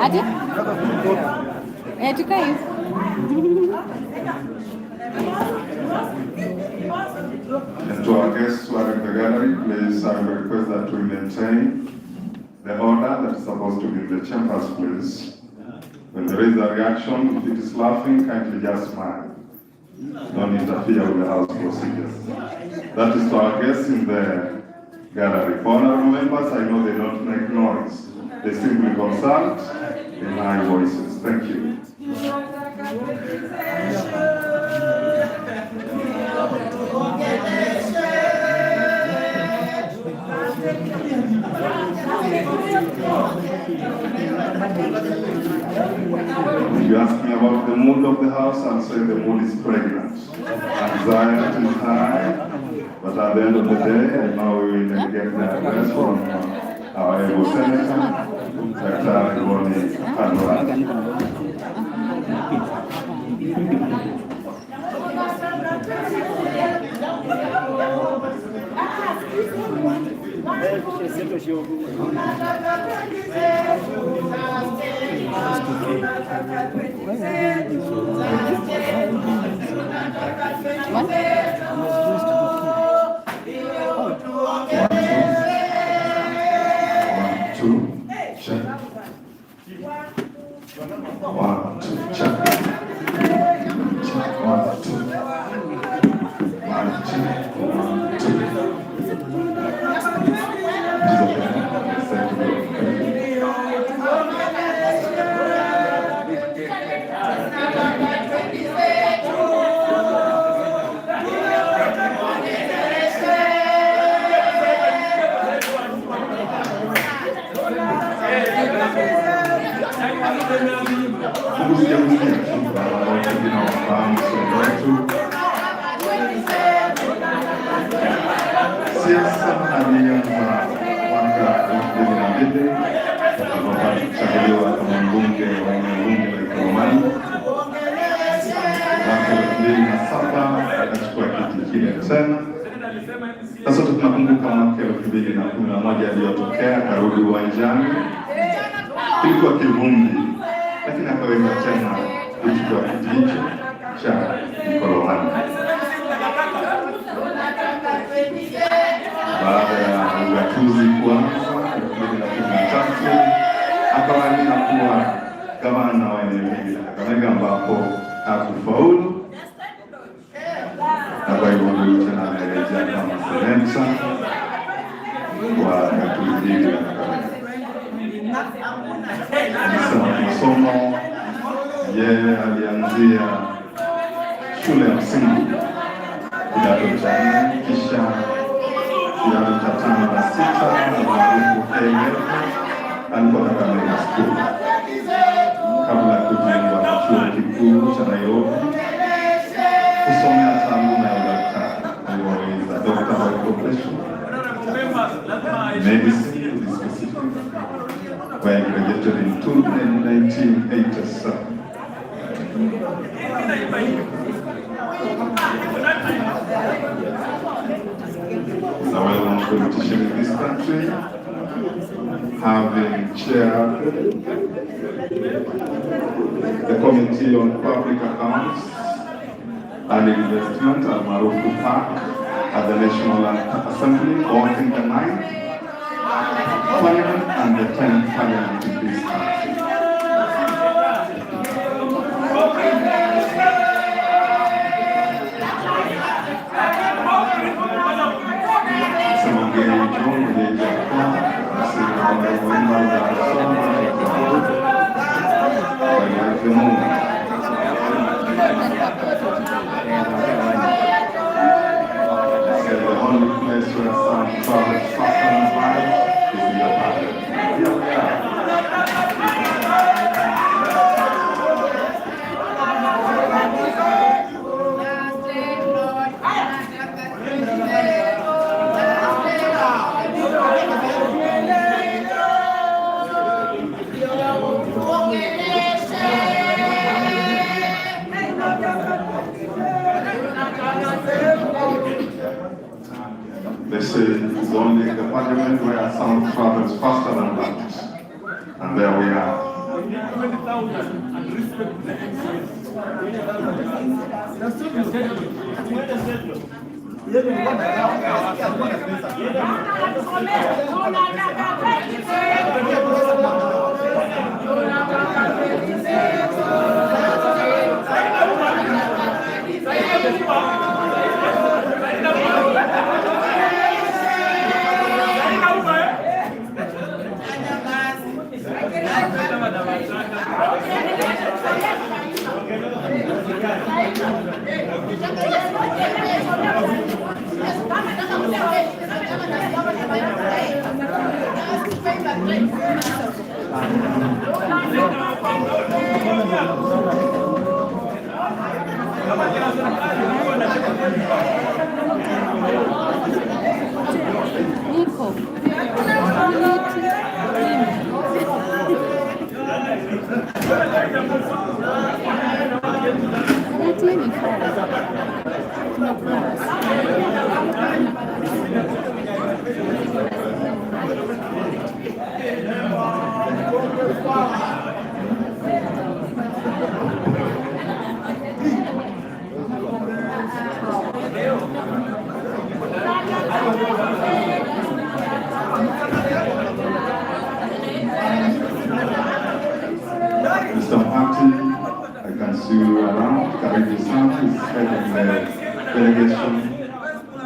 Aje? Tukae. And to our guests who are in the gallery, please, I will request that we maintain the order that is supposed to be in the chambers, please. When there is a reaction, if it is laughing, kindly just smile. Don't interfere with the house procedures. That is to our guests in the gallery. For honorable members, I know they don't make noise. They simply consult in high voices. Thank you. If you ask me about the mood of the house, I'll say the mood is pregnant. Anxiety is high, but at the end of the day, I know we will get the address from our able senator, Dr. BONI KHALWALE. Siasa alianza mwaka 2002 akachaguliwa kama mbunge wa bunge la Kakamega. Mwaka 2007 akachukua kiti kile tena. Sasa tunakumbuka mwaka 2011 aliyotokea, akarudi uwanjani, ilikuwa kivumbi, lakini akaweza tena kuchukua kiti hicho cha Uhuru.Raila. Baada ya ugatuzi kuanza 2013 akawania kuwa gavana wa eneo hili la Kakamega, ambapo hakufaulu, na kwa hivyo tena amerejea kama seneta wa gatuzi hili la Kakamega. Masomo yeye alianzia shule ya msingi kidato cha 4, kisha kidato cha 5 na 6 maarufu KHALWALE alikuwa Kakamega School, kabla ya kujiunga na chuo kikuu cha Nairobi kusomea taaluma ya udaktari. Aliweza Dr. profession, medicine to be specific, where I graduated in 1987. He's a well-known politician in this country, having chaired the Committee on Public Accounts and Investment at Marufu Park at the National Assembly, both in the 9th Parliament and the 10th Parliament in this country. The only place where some travels faster than light is in the Parliament. Here we are. They say it's only the Parliament where sound travels faster than light. And there we are. Mr. Martin, I can see you around. Karibu Sana is heading the delegation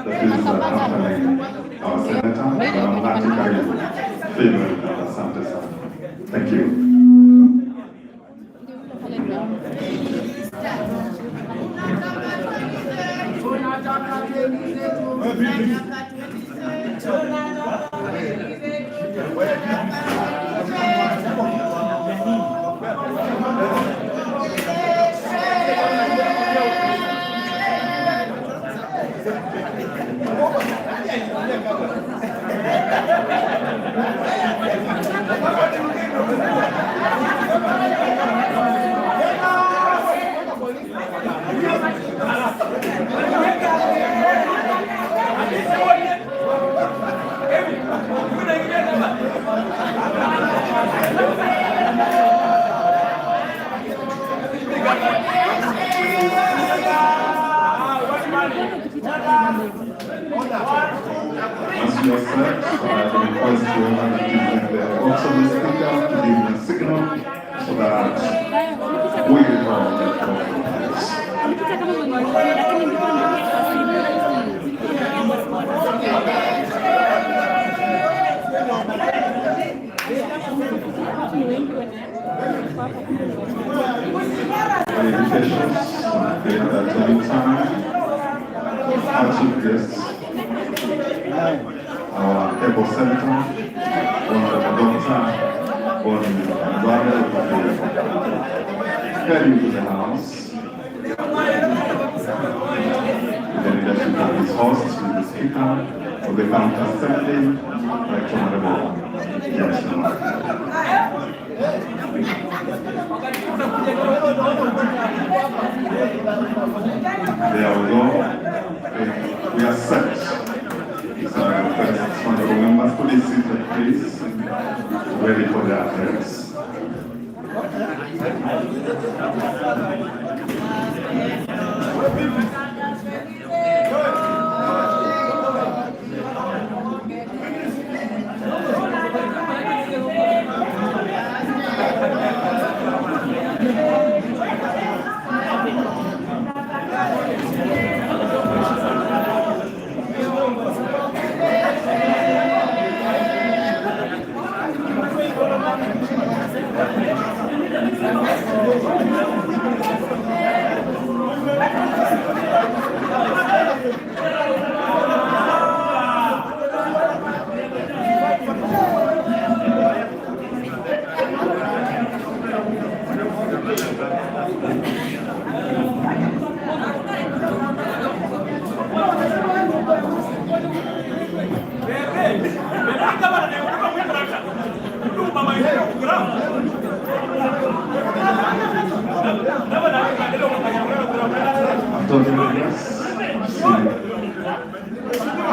that is accompanying our Senator, Martin Karibu. Favor Asante Sana. Thank you. As you have said, I request you also the speaker to give me a signal so that we can go on the progress. Invitations at any time. Our chief guests, our able senator, Honorable Dr. BONI, heading to the House. The leadership of his host, the Speaker, of the County Assembly, Right Honorable Jackson. There we go. We are set. So I request honorable members to be seated, please, ready for the address.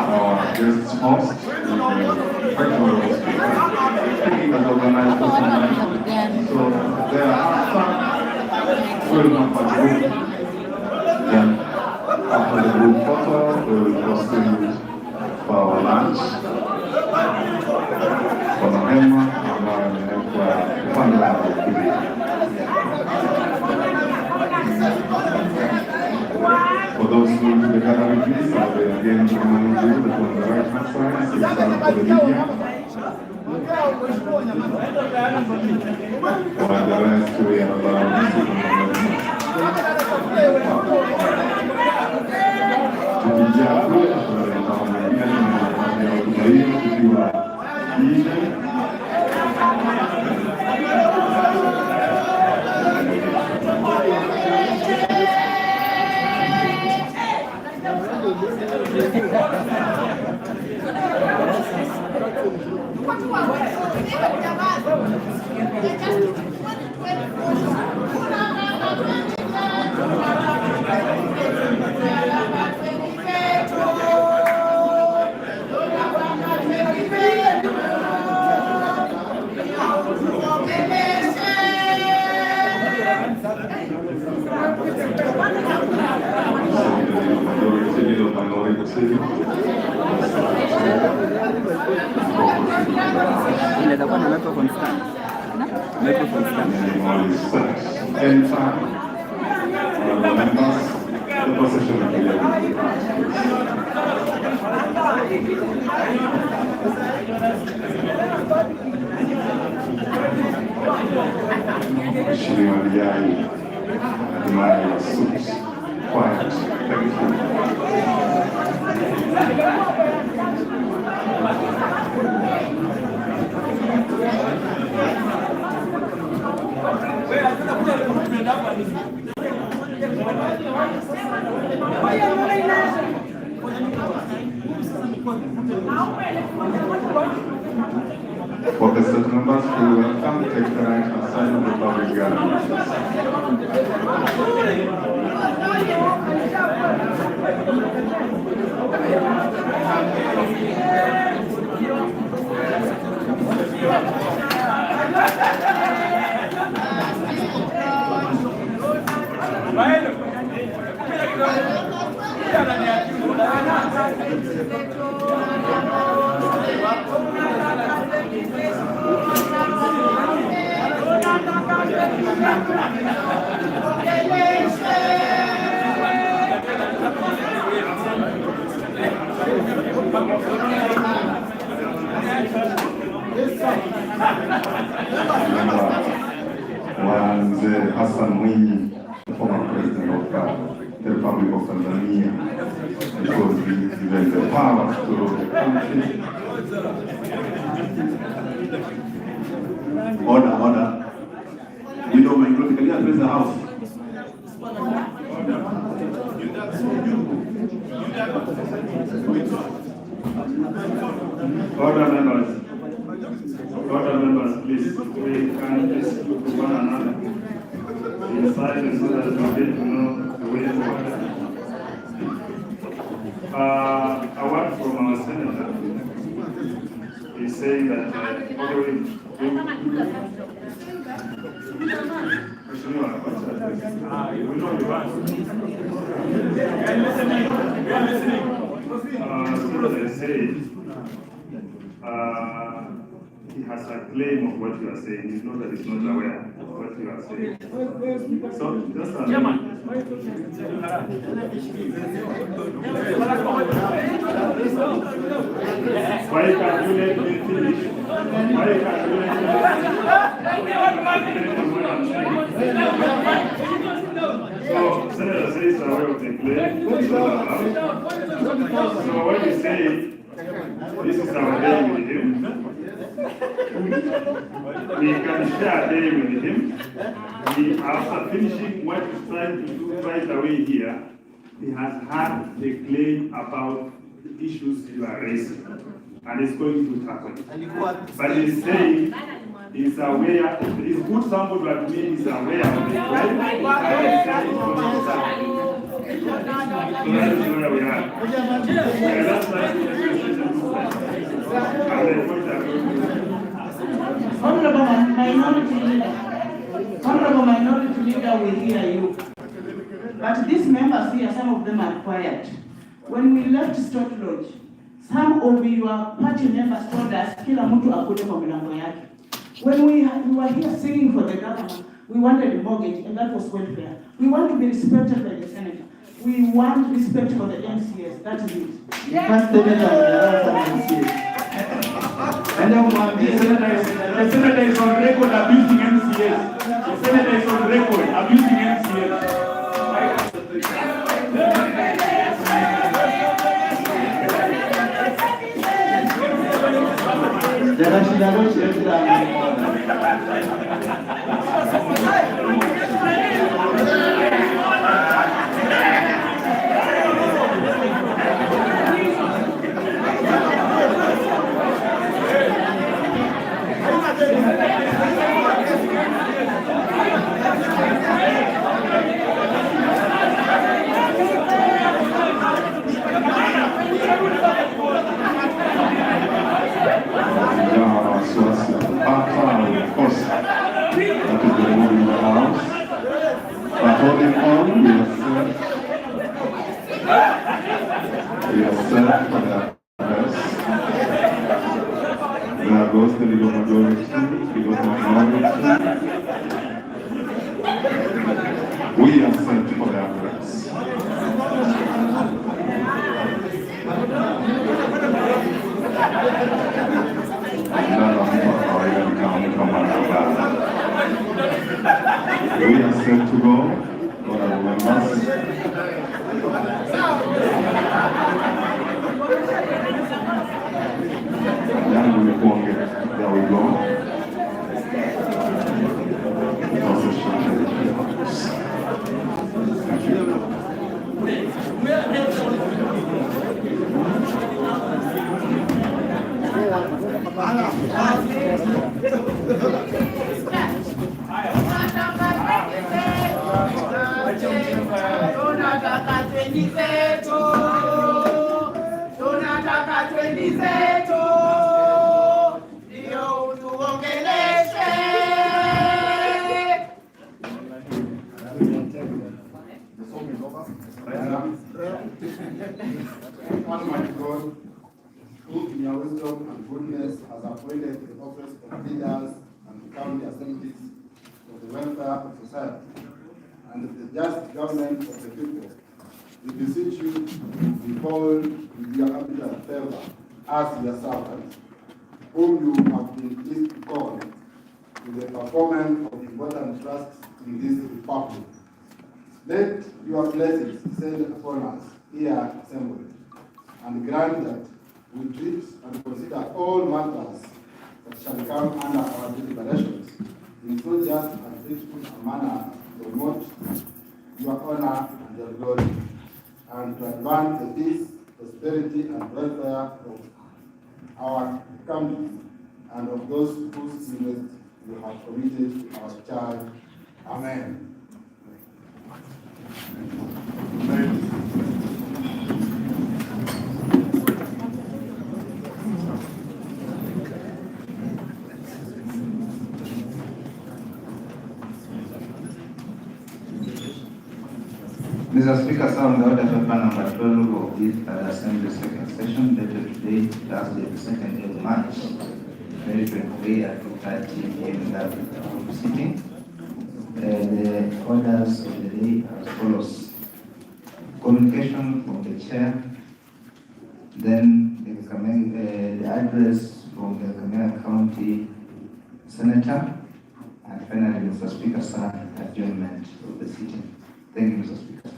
Our guest host, so thereafter, we'll have a group. Then after the group photo, we will proceed for our lunch. For the Emma, for those who are the gathering, please, I will again remind you that on the right hand side is for the media. While the rest we are allowed to sit For the set members who welcome, take the right hand side of the public gallery. Mzee Hassan Mwinyi, the former president of the Republic of Tanzania, because he given the power to rule the country. Order. We don't mind to address the house. Order members, please. We can listen to one another in silence so that we get to know the way forward. A word from our senator is saying that following he has a claim of what you are saying. He's not that he's not aware of what you are saying. So just a minute. Why can't you let me finish? Why can't you let me finish? So Senator says aware of the claim. So what you say, this is our day with him. We can share a day with him. He, after finishing what he's trying to do right away here, he has had the claim about the issues you are raising, and he's going to tackle it. But he's saying he's aware, he's good somebody like me, he's aware of the claim, and he's saying he's going to tackle it. So that is where we are. We are just trying to Honorable Minority Leader, we hear you. But these members here, some of them are quiet. When we left Stott Lodge, some of your party members told us, kila mtu akuje kwa milango yake. When we were here singing for the government, we wanted a mortgage, and that was welfare. We want to be respected by the senator. We want respect for the MCS. That is it. First and then the senator is on record abusing MCS. The senator is on record abusing MCS. We are sent for the address. We are sent to go for our members. There we go. Thank you. Almighty God, who in your wisdom and goodness has appointed the office of leaders and the county assemblies for the welfare of society and the just government of the people, we beseech you to behold with your abundant favor as your servants, whom you have been pleased to call to the performance of important tasks in this republic. Let your blessings descend upon us here assembled, and grant that we treat and consider all matters that shall come under our deliberations in so just and faithful a manner to promote your honor and your glory, and to advance the peace, prosperity, and welfare of our counties and of those whose interests we have committed to our charge. Amen. Mr. Speaker, sound the order paper number 12 of this Assembly second session dated today, Thursday, the 2nd of March, 2023 at 2:30 p.m. sitting. The orders of the day are as follows. Communication from the chair, then the address from the Kakamega County Senator, and finally, Mr. Speaker, sir, adjournment of the sitting. Thank you, Mr. Speaker.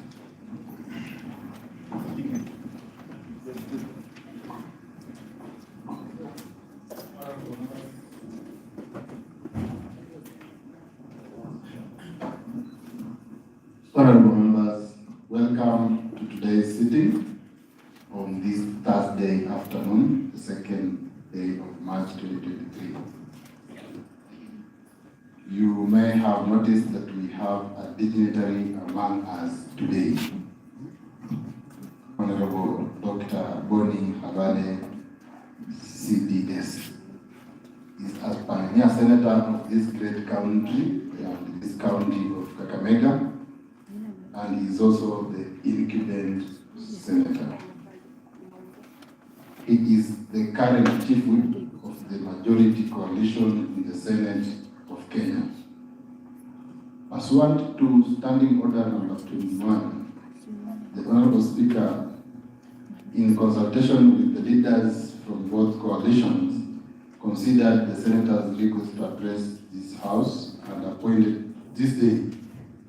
Honorable members, welcome to today's sitting on this Thursday afternoon, the 2nd day of March 2023. You may have noticed that we have a dignitary among us today, Honorable Dr. BONI KHALWALE, CDS. Is as pioneer senator of this great country, and this county of Kakamega, and he is also the incumbent senator. He is the current chief whip of the majority coalition in the Senate of Kenya. Pursuant to Standing Order number 21, the Honorable Speaker, in consultation with the leaders from both coalitions, considered the senators legal to address this House and appointed this day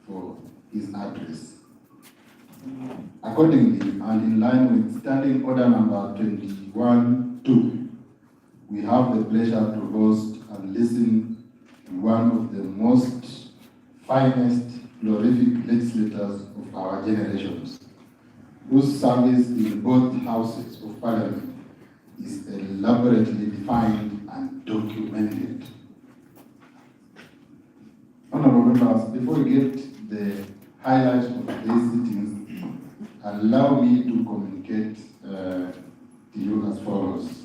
for his address. Accordingly, and in line with Standing Order number 21-2, we have the pleasure to host and listen to one of the most finest, prolific legislators of our generations, whose service in both houses of Parliament is elaborately defined and documented. Honorable members, before we get the highlights of today's sittings, allow me to communicate to you as follows.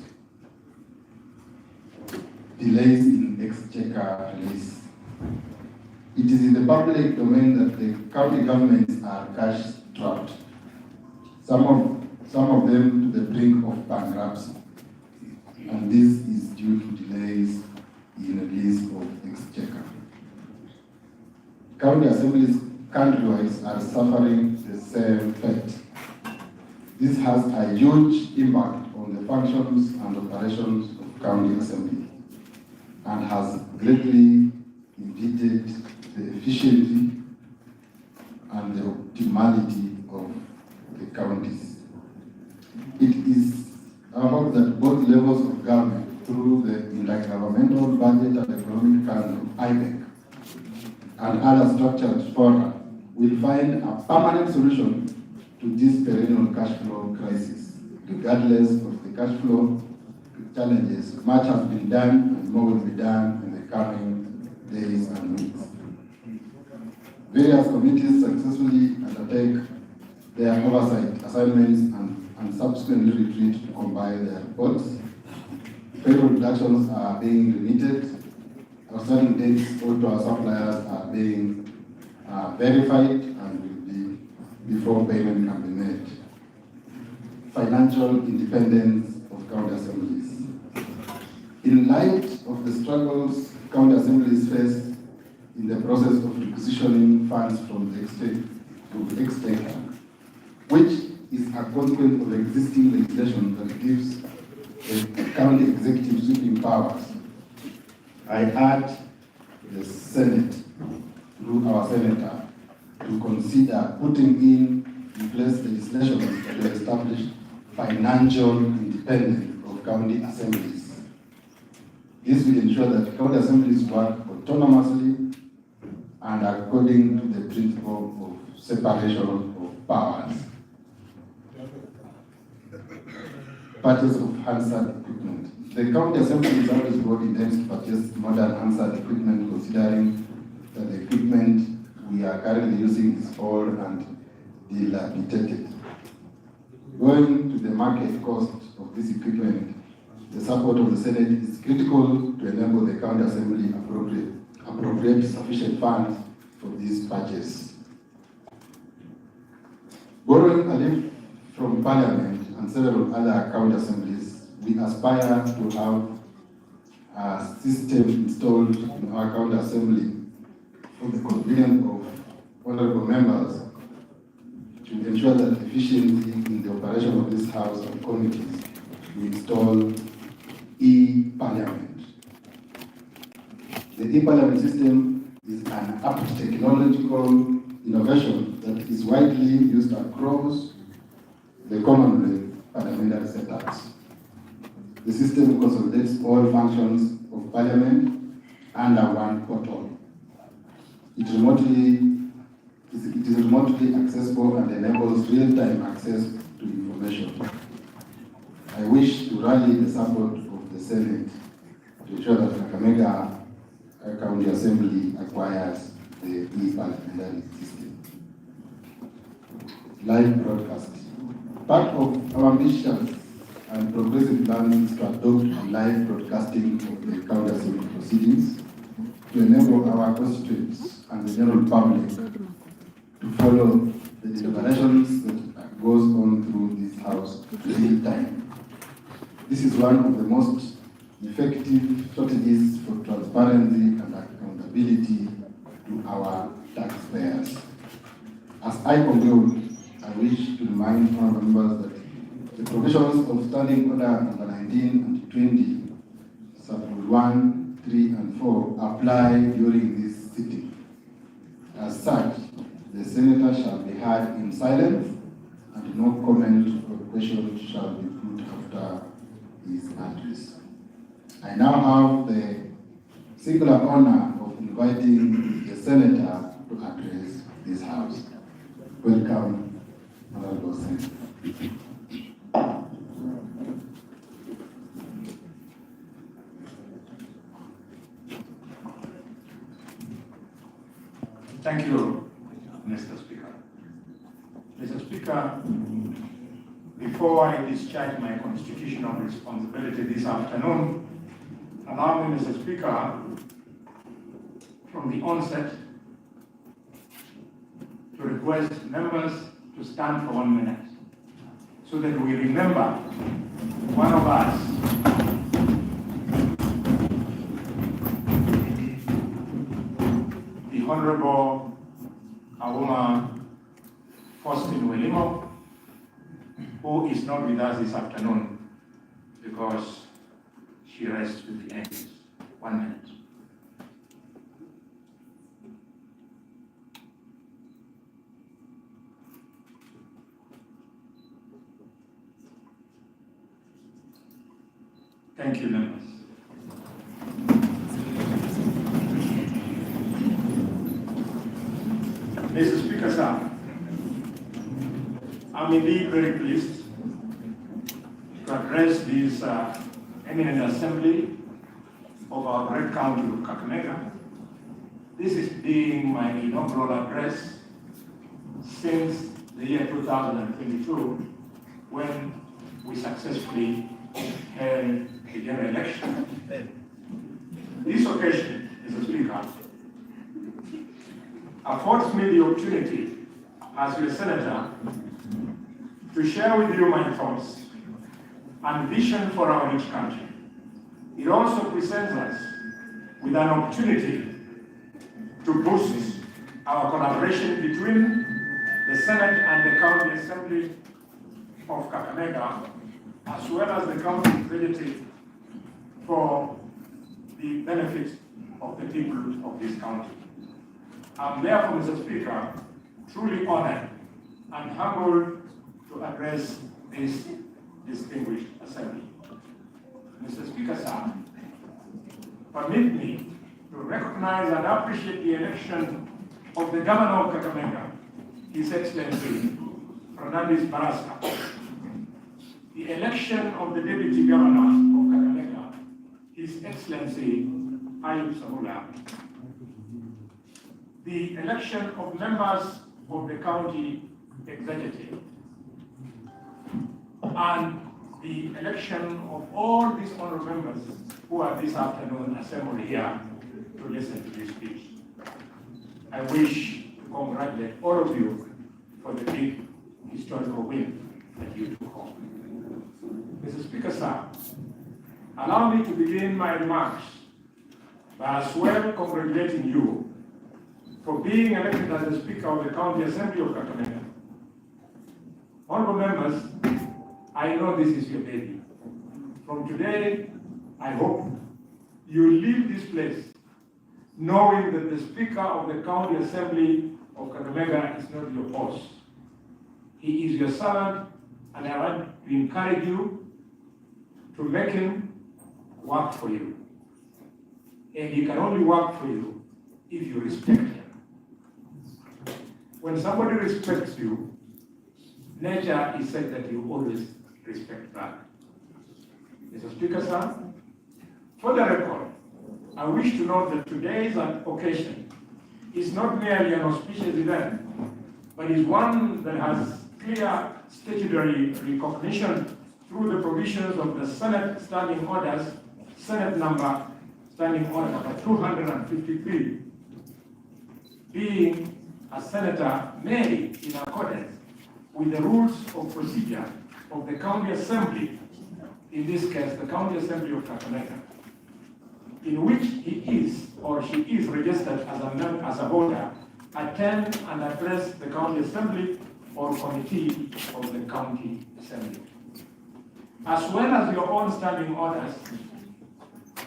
Delays in exchequer release. It is in the public domain that the county governments are cash strapped, some of them to the brink of bankruptcy, and this is due to delays in release of exchequer. County assemblies countrywide are suffering the same fate. This has a huge impact on the functions and operations of county assembly and has greatly impeded the efficiency and the optimality of the counties. It is our hope that both levels of government, through the Intergovernmental Budget and Economic Council, IBEC, and other structured fora, will find a permanent solution to this perennial cash flow crisis. Regardless of the cash flow challenges, much has been done and more will be done in the coming days and weeks. Various committees successfully undertake their oversight assignments and subsequently retreat to compile their reports. Payroll deductions are being remitted. Outstanding dates owed to our suppliers are being verified and will be before payment can be made. Financial independence of county assemblies. In light of the struggles county assemblies face in the process of requisitioning funds from the exchequer, which is a consequence of existing legislation that gives the county executive sweeping powers, I urge the Senate, through our senator, to consider putting in place legislation to establish financial independence of county assemblies. This will ensure that county assemblies work autonomously and according to the principle of separation of powers. purchase of Hansard equipment. The County Assembly Service Board intends to purchase modern Hansard equipment, considering that the equipment we are currently using is old and dilapidated. Going to the market cost of this equipment, the support of the Senate is critical to enable the County Assembly appropriate sufficient funds for this purchase. Borrowing a leaf from Parliament and several other county assemblies, we aspire to have a system installed in our county assembly for the convenience of honorable members to ensure that efficiency in the operation of this House and committees. We install e-Parliament. The e-Parliament system is an apt technological innovation that is widely used across the Commonwealth parliamentary setups. The system consolidates all functions of Parliament under one portal. It is remotely accessible and enables real-time access to information. I wish to rally the support of the Senate to ensure that Kakamega County Assembly acquires the e-Parliamentary system. Live broadcast. Part of our ambitious and progressive plan is to adopt live broadcasting of the County Assembly proceedings to enable our constituents and the general public to follow the deliberations that goes on through this House real time. This is one of the most effective strategies for transparency and accountability to our taxpayers. As I conclude, I wish to remind honorable members that the provisions of Standing Order number 19 and 20, sub-rule 1, 3, and 4 apply during this sitting. As such, the Senator shall be heard in silence, and no comment or question shall be put after his address. I now have the singular honor of inviting the Senator to address this House. Welcome, Honorable Senator. Thank you, Mr. Speaker. Mr. Speaker, before I discharge my constitutional responsibility this afternoon, allow me, Mr. Speaker, from the onset, to request members to stand for 1 minute so that we remember one of us the Honorable Auma Faustin Welimo, who is not with us this afternoon because she rests with the angels. 1 minute. Thank you, members. Mr. Speaker, sir, I'm indeed very pleased to address this eminent assembly of our great county of Kakamega. This is being my inaugural address since the year 2022, when we successfully held the general election. This occasion, Mr. Speaker, affords me the opportunity as your Senator to share with you my thoughts and vision for our rich country. It also presents us with an opportunity to boost our collaboration between the Senate and the County Assembly of Kakamega, as well as the county executive, for the benefit of the people of this county. I'm therefore, Mr. Speaker, truly honored and humbled to address this distinguished assembly. Mr. Speaker, sir, permit me to recognize and appreciate the election of the Governor of Kakamega, His Excellency Fernandez Barasca. The the election of the Deputy Governor of Kakamega, His Excellency Ayub Sabula, the election of members of the county executive, and the election of all these honorable members who are this afternoon assembled here to listen to this speech. I wish to congratulate all of you for the big historical win that you took home. Mr. Speaker, sir, allow me to begin my remarks by as well congratulating you for being elected as the Speaker of the County Assembly of Kakamega. Honorable members, I know this is your baby. From today, I hope you leave this place knowing that the Speaker of the County Assembly of Kakamega is not your boss. He is your servant, and I want to encourage you to make him work for you. And he can only work for you if you respect him. When somebody respects you, nature is said that you always respect back. Mr. Speaker, sir, for the record, I wish to note that today's occasion is not merely an auspicious event, but is one that has clear statutory recognition through the provisions of the Senate Standing Orders, Standing Order number 253, being a senator made in accordance with the rules of procedure of the County Assembly, in this case, the County Assembly of Kakamega, in which he is or she is registered as a voter, attend and address the County Assembly or committee of the County Assembly. As well as your own standing orders,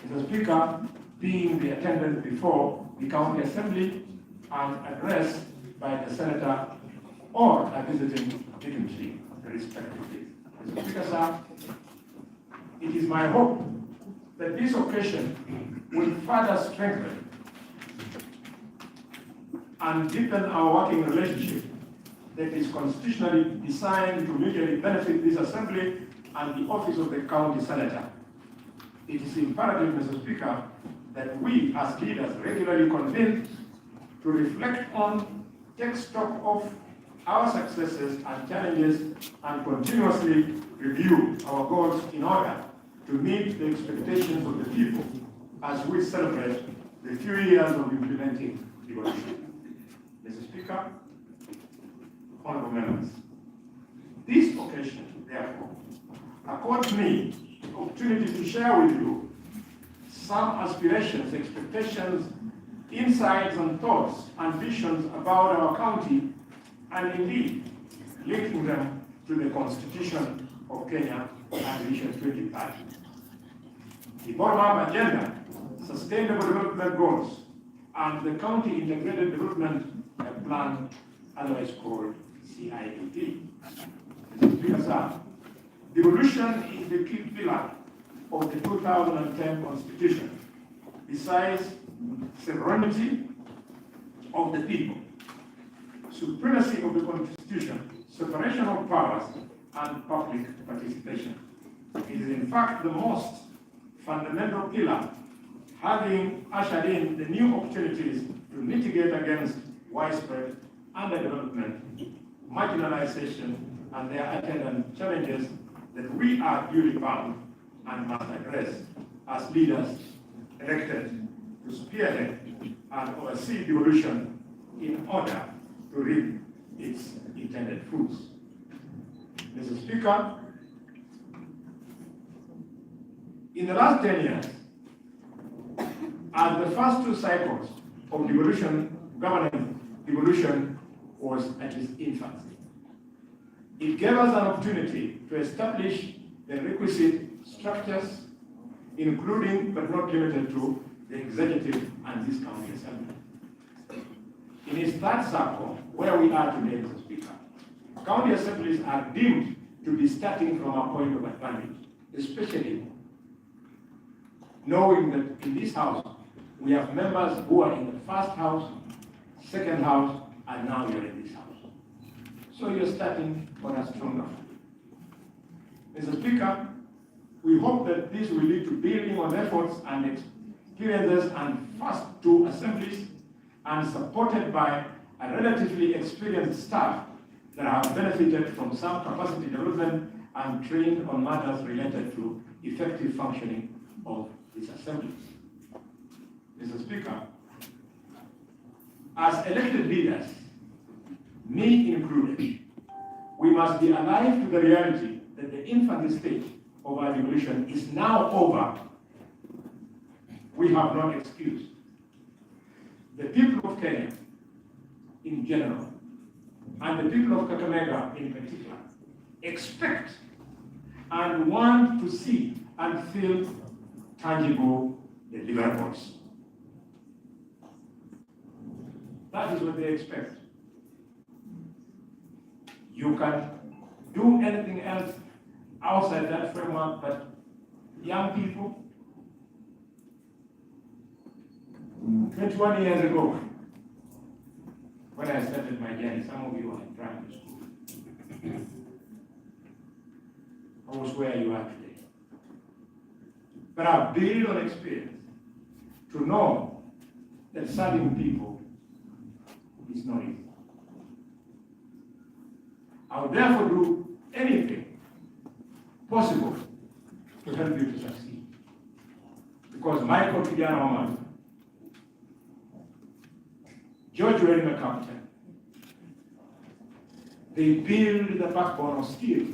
Mr. Speaker, being the attendance before the County Assembly and addressed by the Senator or a visiting dignitary, respectively. Mr. Speaker, sir, it is my hope that this occasion will further strengthen and deepen our working relationship that is constitutionally designed to mutually benefit this Assembly and the office of the County Senator. It is imperative, Mr. Speaker, that we as leaders regularly convene to reflect on, take stock of our successes and challenges, and continuously review our goals in order to meet the expectations of the people as we celebrate the few years of implementing devolution. Mr. Speaker, honorable members, this occasion, therefore, accords me the opportunity to share with you some aspirations, expectations, insights and thoughts and visions about our county, and indeed linking them to the Constitution of Kenya and Vision 2030. The bottom-up agenda, sustainable development goals, and the County Integrated Development Plan, otherwise called CIDP. Mr. Speaker, sir, devolution is the key pillar of the 2010 Constitution, besides sovereignty of the people, supremacy of the Constitution, separation of powers, and public participation. It is in fact the most fundamental pillar, having ushered in the new opportunities to mitigate against widespread underdevelopment, marginalization, and their attendant challenges that we are duly bound and must address as leaders elected to spearhead and oversee devolution in order to reap its intended fruits. Mr. Speaker, in the last 10 years, as the first two cycles of devolution, governance devolution was at its infancy, it gave us an opportunity to establish the requisite structures, including but not limited to the executive and this county assembly. In its third cycle, where we are today, Mr. Speaker, county assemblies are deemed to be starting from a point of advantage, especially knowing that in this house, we have members who are in the first house, second house, and now you're in this house. So you're starting on a stronger foot. Mr. Speaker, we hope that this will lead to building on efforts and experiences and first two assemblies and supported by a relatively experienced staff that have benefited from some capacity development and trained on matters related to effective functioning of these assemblies. Mr. Speaker, as elected leaders, me included, we must be alive to the reality that the infant stage of our devolution is now over. We have no excuse. The people of Kenya in general, and the people of Kakamega in particular, expect and want to see and feel tangible deliverables. That is what they expect. You can do anything else outside that framework, but young people, 21 years ago, when I started my journey, some of you are in primary school. I was where you are today. But I've built on experience to know that serving people is not easy. I will therefore do anything possible to help you to succeed. Because Michael Kijana Omar, George Raila Captain, they build the backbone of skill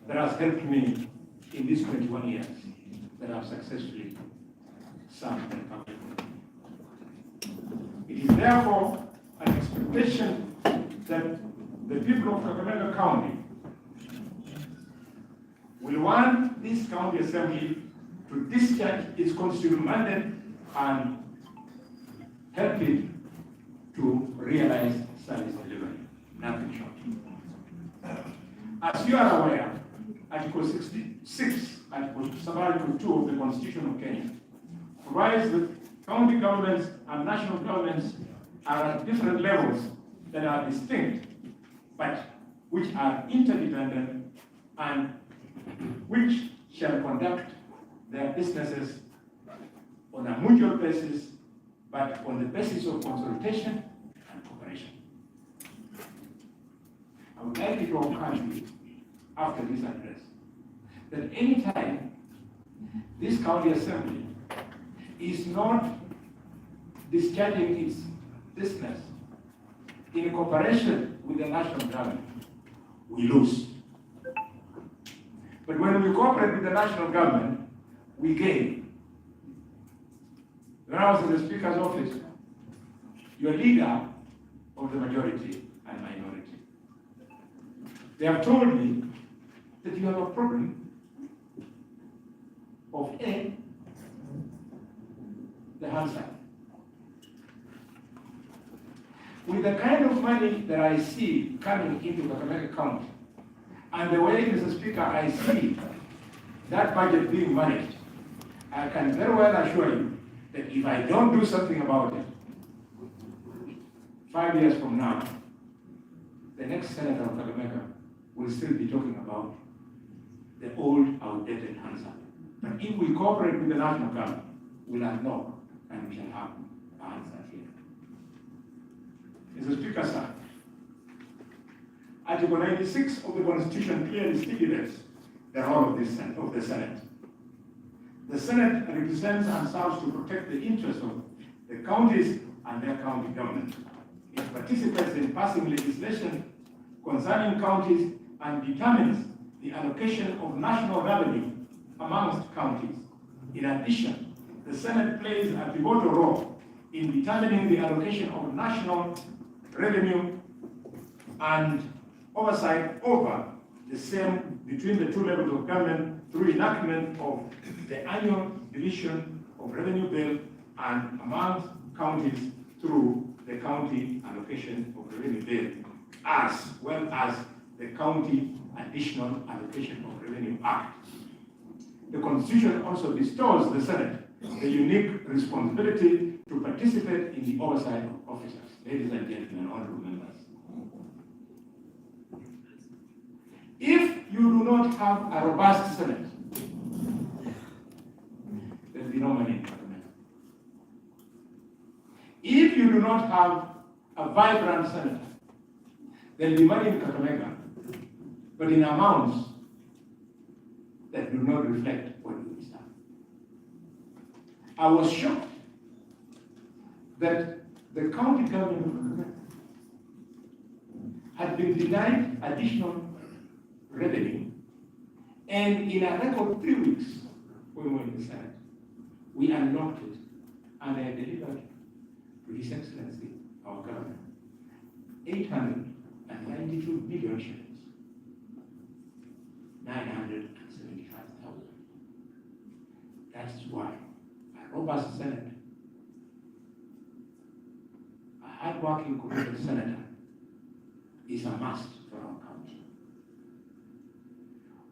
that has helped me in these 21 years that I've successfully served the country. It is therefore an expectation that the people of Kakamega County will want this county assembly to discharge its constitutional mandate and help it to realize service delivery, nothing short. As you are aware, Article 66, Article 2 of the Constitution of Kenya provides that county governments and national governments are at different levels that are distinct, but which are interdependent and which shall conduct their businesses on a mutual basis, but on the basis of consultation and cooperation. I would like you to encourage you after this address that any time this county assembly is not discharging its business in cooperation with the national government, we lose. But when we cooperate with the national government, we gain. When I was in the Speaker's office, you're leader of the majority and minority. They have told me that you have a problem of A, the handset. With the kind of money that I see coming into Kakamega County, and the way, Mr. Speaker, I see that budget being managed, I can very well assure you that if I don't do something about it, 5 years from now, the next senator of Kakamega will still be talking about the old, outdated answer. But if we cooperate with the national government, we'll unlock and we shall have an answer here. Mr. Speaker, sir, Article 96 of the Constitution clearly stipulates the role of the Senate. The Senate represents and serves to protect the interests of the counties and their county government. It participates in passing legislation concerning counties and determines the allocation of national revenue amongst counties. In addition, the Senate plays a pivotal role in determining the allocation of national revenue and oversight over the same between the two levels of government through enactment of the annual division of revenue bill and amongst counties through the county allocation of revenue bill, as well as the County Additional Allocation of Revenue Act. The Constitution also bestows the Senate the unique responsibility to participate in the oversight of officers. Ladies and gentlemen, honorable members. If you do not not have a robust Senate, there will be no money in Kakamega. If you do not have a vibrant Senate, there will be money in Kakamega, but in amounts that do not reflect what you deserve. I was shocked that the county government of Kakamega had been denied additional revenue, and in a record 3 weeks, when we were in the Senate, we unlocked it, and I delivered to His Excellency, our government, 892 billion shillings, 975,000. That is why a robust Senate, a hard-working, committed senator, is a must for our country.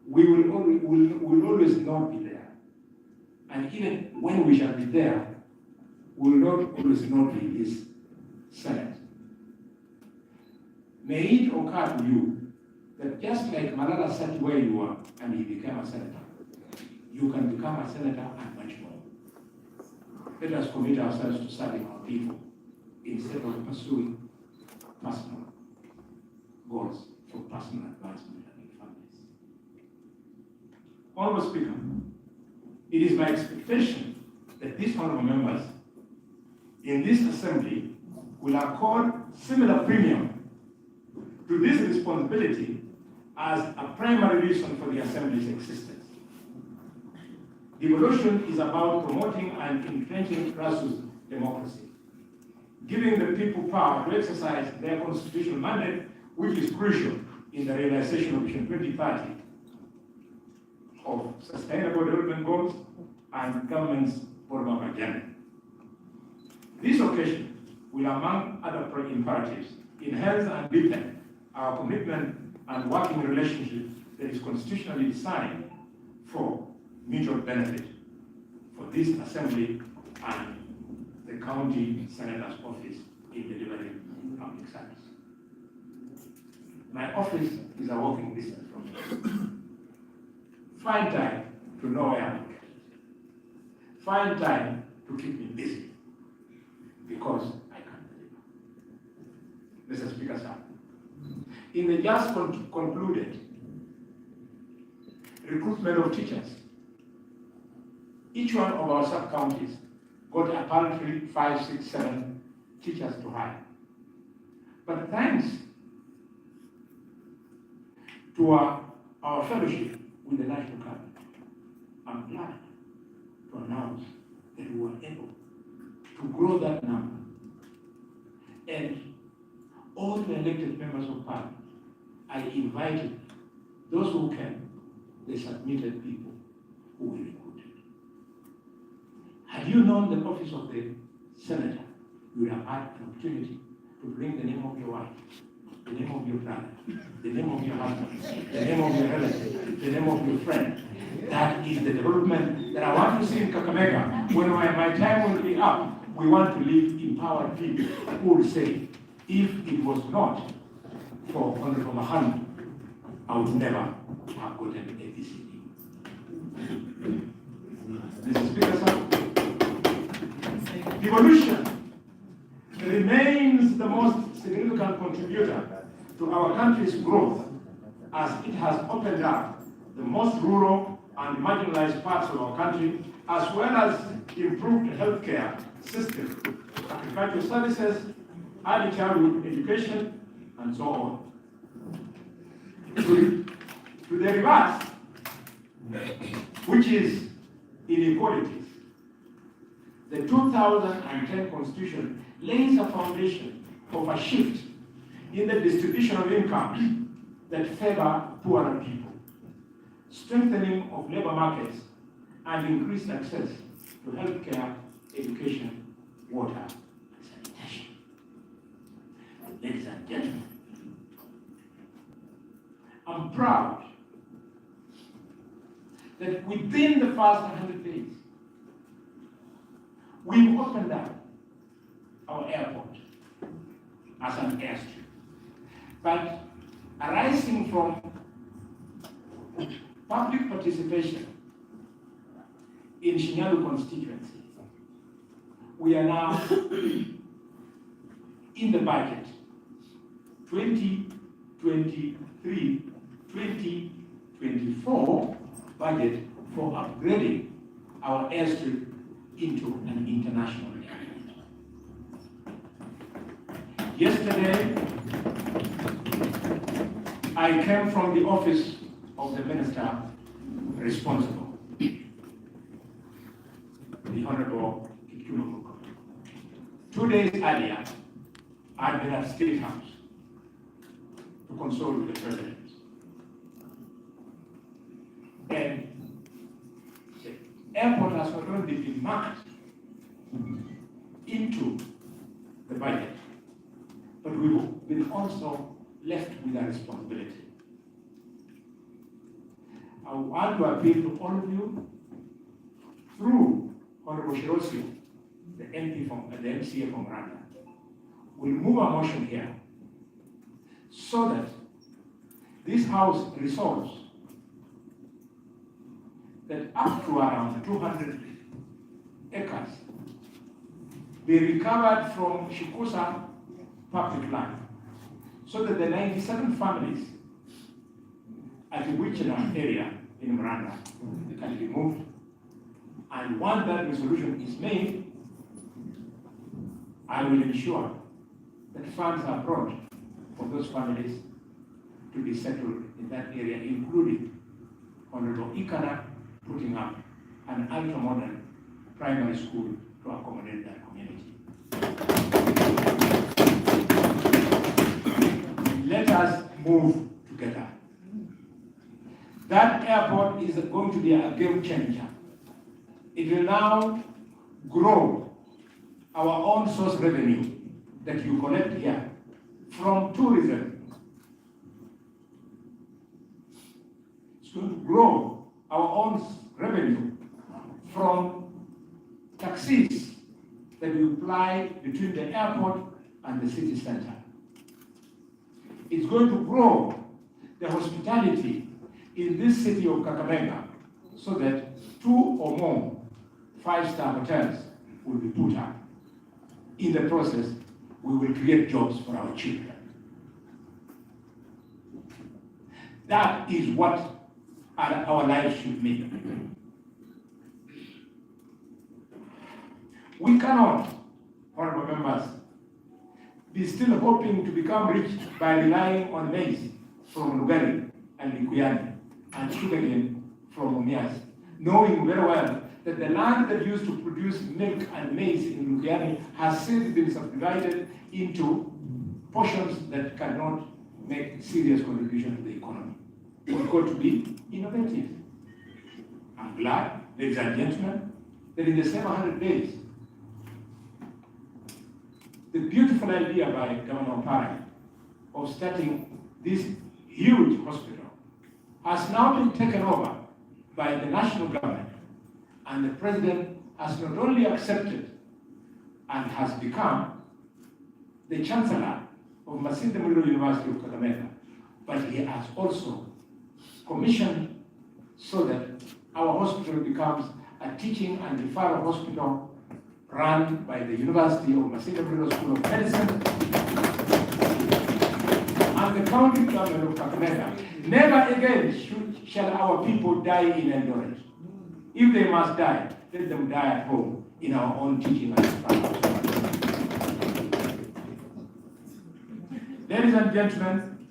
We will always not be there. And even when we shall be there, we will not always not be this Senate. May it occur to you that just like Malala sat where you are and he became a senator, you can become a senator and much more. Let us commit ourselves to serving our people instead of pursuing personal goals for personal advancement and families. Honorable Speaker, it is my expectation that these honorable members in this assembly will accord similar premium to this responsibility as a primary reason for the assembly's existence. Devolution is about promoting and entrenching grassroots democracy, giving the people power to exercise their constitutional mandate, which is crucial in the realization of Vision 2030 of sustainable development goals and government's bottom-up agenda. This occasion will, among other imperatives, enhance and deepen our commitment and working relationship that is constitutionally designed for mutual benefit for this assembly and the county senator's office in delivering public service. My office is a walking distance from me. Find time to know where I'm located. Find time to keep me busy, because I can't deliver. Mr. Speaker, sir, in the just concluded recruitment of teachers, each one of our sub-counties got apparently 5, 6, 7 teachers to hire. But thanks to our fellowship with the national cabinet, I'm glad to announce that we were able to grow that number. And all the elected members of parliament, I invited those who came, they submitted people who were recruited. Had you known the office of the senator, you would have had an opportunity to bring the name of your wife, the name of your brother, the name of your husband, the name of your relative, the name of your friend. That is the development that I want to see in Kakamega. When my time will be up, we want to live empowered people who will say, if it was not for Honorable Mahanu, I would never have gotten ABCD. Mr. Speaker, sir, devolution remains the most significant contributor to our country's growth, as it has opened up the most rural and marginalized parts of our country, as well as improved healthcare system, agricultural services, early childhood education, and so on. To the reverse, which is inequalities, the 2010 Constitution lays a foundation of a shift in the distribution of income that favor poorer people, strengthening of labor markets, and increased access to healthcare, education, water, and sanitation. Ladies and gentlemen, I'm proud that within the first 100 days, we've opened up our airport as an airstrip. But arising from public participation in Shinyalu constituency, we are now in the budget 2023-2024 budget for upgrading our airstrip into an international airport. Yesterday, I came from the office of the minister responsible, the Honorable Kikumu. 2 days earlier, I'd been at State House to consult with the President. And the airport has not only been marked into the budget, but we've been also left with a responsibility. I want to appeal to all of you through Honorable Shirosio, the MCA from Rwanda. We'll move a motion here so that this House resolves that up to around 200 acres be recovered from Shikusa public land, so that the 97 families at the Wichita area in Miranda can be moved. And once that resolution is made, I will ensure that funds are brought for those families to be settled in that area, including Honorable Ikana putting up an ultra-modern primary school to accommodate that community. Let us move together. That airport is going to be a game changer. It will now grow our own source revenue that you collect here from tourism. It's going to grow our own revenue from taxis that we apply between the airport and the city center. It's going to grow the hospitality in this city of Kakamega so that 2 or more 5-star hotels will be put up. In the process, we will create jobs for our children. That is what our lives should mean. We cannot, honorable members, be still hoping to become rich by relying on maize from Lugari and Likuyani and sugarcane from Mumias, knowing very well that the land that used to produce milk and maize in Lugari has since been subdivided into portions that cannot make serious contribution to the economy. We've got to be innovative. I'm glad, ladies and gentlemen, that in the same 100 days, the beautiful idea by Governor Parry of starting this huge hospital has now been taken over by the national government, and the president has not only accepted and has become the chancellor of Masinde Muliro University of Kakamega, but he has also commissioned so that our hospital becomes a teaching and referral hospital run by the University of Masinde Muliro School of Medicine. And the county government of Kakamega, never again shall our people die in Eldoret. If they must die, let them die at home in our own teaching and referral. Ladies and gentlemen,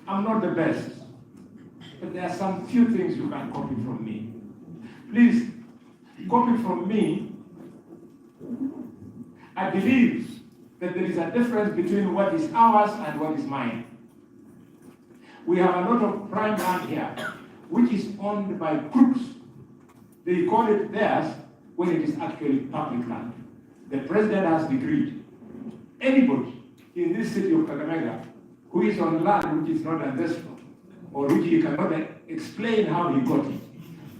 I'm not the best, but there are some few things you can copy from me. Please, copy from me. I believe that there is a difference between what is ours and what is mine. We have a lot of prime land here, which is owned by crooks. They call it theirs when it is actually public land. The president has decreed anybody in this city of Kakamega who is on land which is not ancestral, or which he cannot explain how he got it,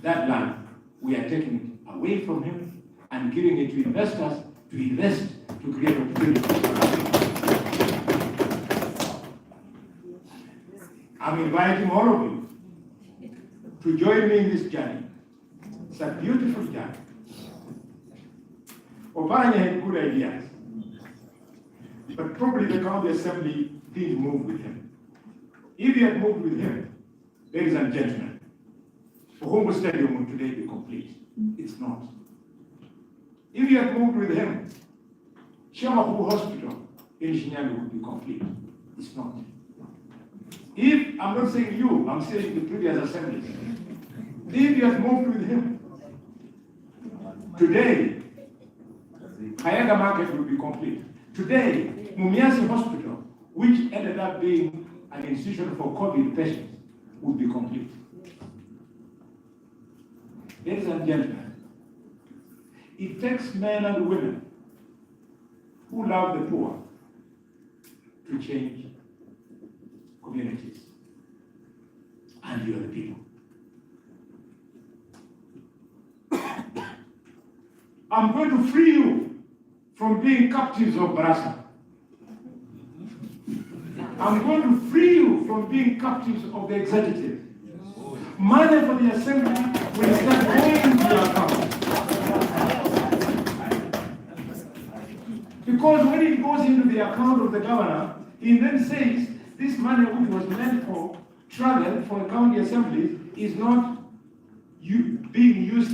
that land, we are taking it away from him and giving it to investors to invest to create opportunities. I'm inviting all of you to join me in this journey. It's a beautiful journey. Oparanya had good ideas, but probably the county assembly didn't move with him. If he had moved with him, ladies and gentlemen, Uhuru Stadium would today be complete. It's not. If you had moved with him, Shamahu Hospital in Shinyanga would be complete. It's not. If, I'm not saying you, I'm saying the previous assemblies, if you had moved with him, today, Kakamega market would be complete. Today, Mumias Hospital, which ended up being an institution for COVID patients, would be complete. Ladies and gentlemen, it takes men and women who love the poor to change communities. And you are the people. I'm going to free you from being captives of Barasa. I'm going to free you from being captives of the executive. Money for the assembly will start going into your account. Because when it goes into the account of the governor, he then says this money which was meant for travel for the county assemblies is not being used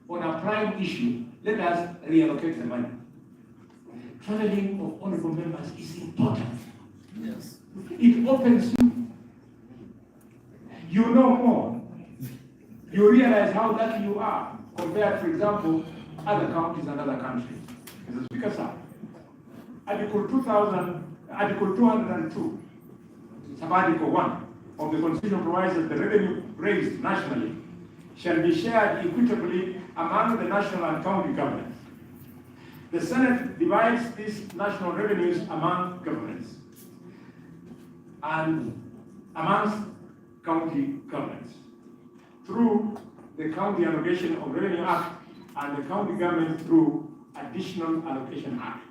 on a prime issue. Let us reallocate the money. Traveling of honorable members is important. Yes. It opens you. You know more. You realize how lucky you are compared, for example, other counties and other countries. Mr. Speaker, sir, Article 202, Article 1 of the Constitution provides that the revenue raised nationally shall be shared equitably among the national and county governments. The Senate divides these national revenues among governments and amongst county governments through the County Allocation of Revenue Act and the county government through Additional Allocation Act.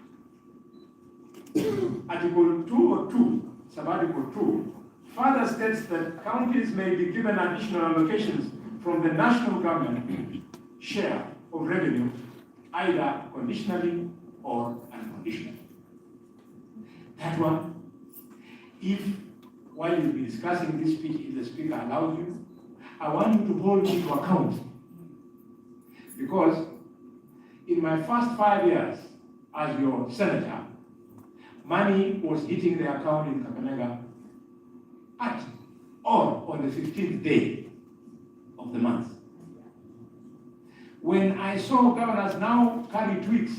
Article 202, Subarticle 2, further states that counties may be given additional allocations from the national government share of revenue, either conditionally or unconditionally. That one, if while you'll be discussing this speech, if the speaker allows you, I want you to hold me to account. Because in my first 5 years as your senator, money was hitting the account in Kakamega at or on the 15th day of the month. When I saw governors now carry tweets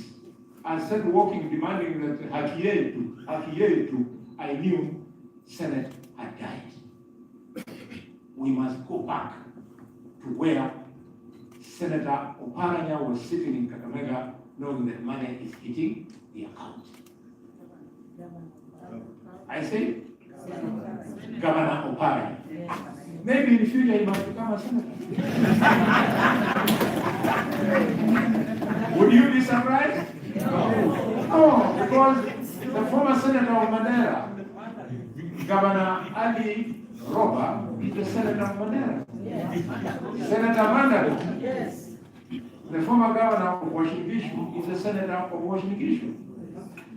and started walking demanding that Hakiyetu, I knew Senate had died. We must go back to where Senator Oparanya was sitting in Kakamega, knowing that money is hitting the account. I say, Governor Oparanya. Maybe in the future he must become a senator. Would you be surprised? No, because the former senator of Madeira, Governor Ali Roba, is the senator of Madeira. Yes. Senator Mandela, yes, the former governor of Washington Gishu, is the senator of Washington Gishu.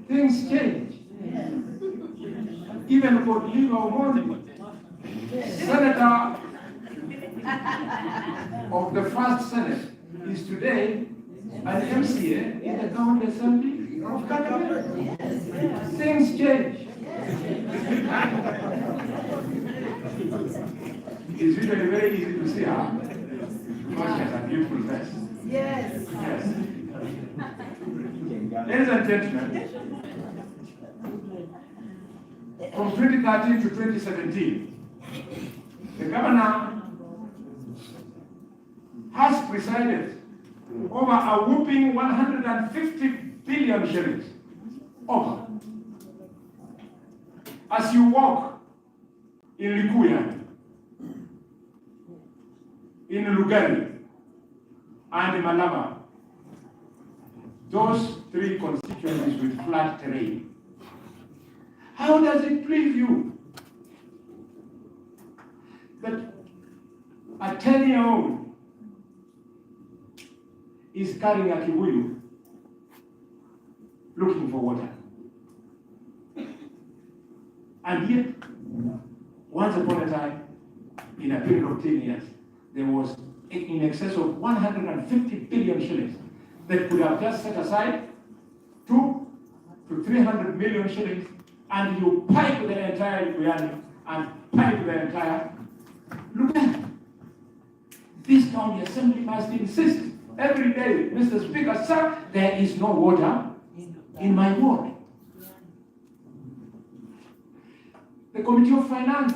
Things change. Yes. Even for legal money, senator of the first Senate is today an MCA in the county assembly of Kakamega. Yes. Things change. It's usually very easy to see her because she has a beautiful face. Yes. Yes. Ladies and gentlemen, from 2013 to 2017, the governor has presided over a whooping 150 billion shillings. Over. As you walk in Likuya, in Lugari, and in Malaba, those three constituencies with flat terrain, how does it please you that A 10-year-old is carrying a kibuyu looking for water. And yet, once upon a time, in a period of 10 years, there was in excess of 150 billion shillings that could have just set aside 2 to 300 million shillings, and you pipe the entire Guyana and pipe the entire. Look at it. This county assembly must insist every day, Mr. Speaker, sir, there is no water in my ward. The Committee of Finance,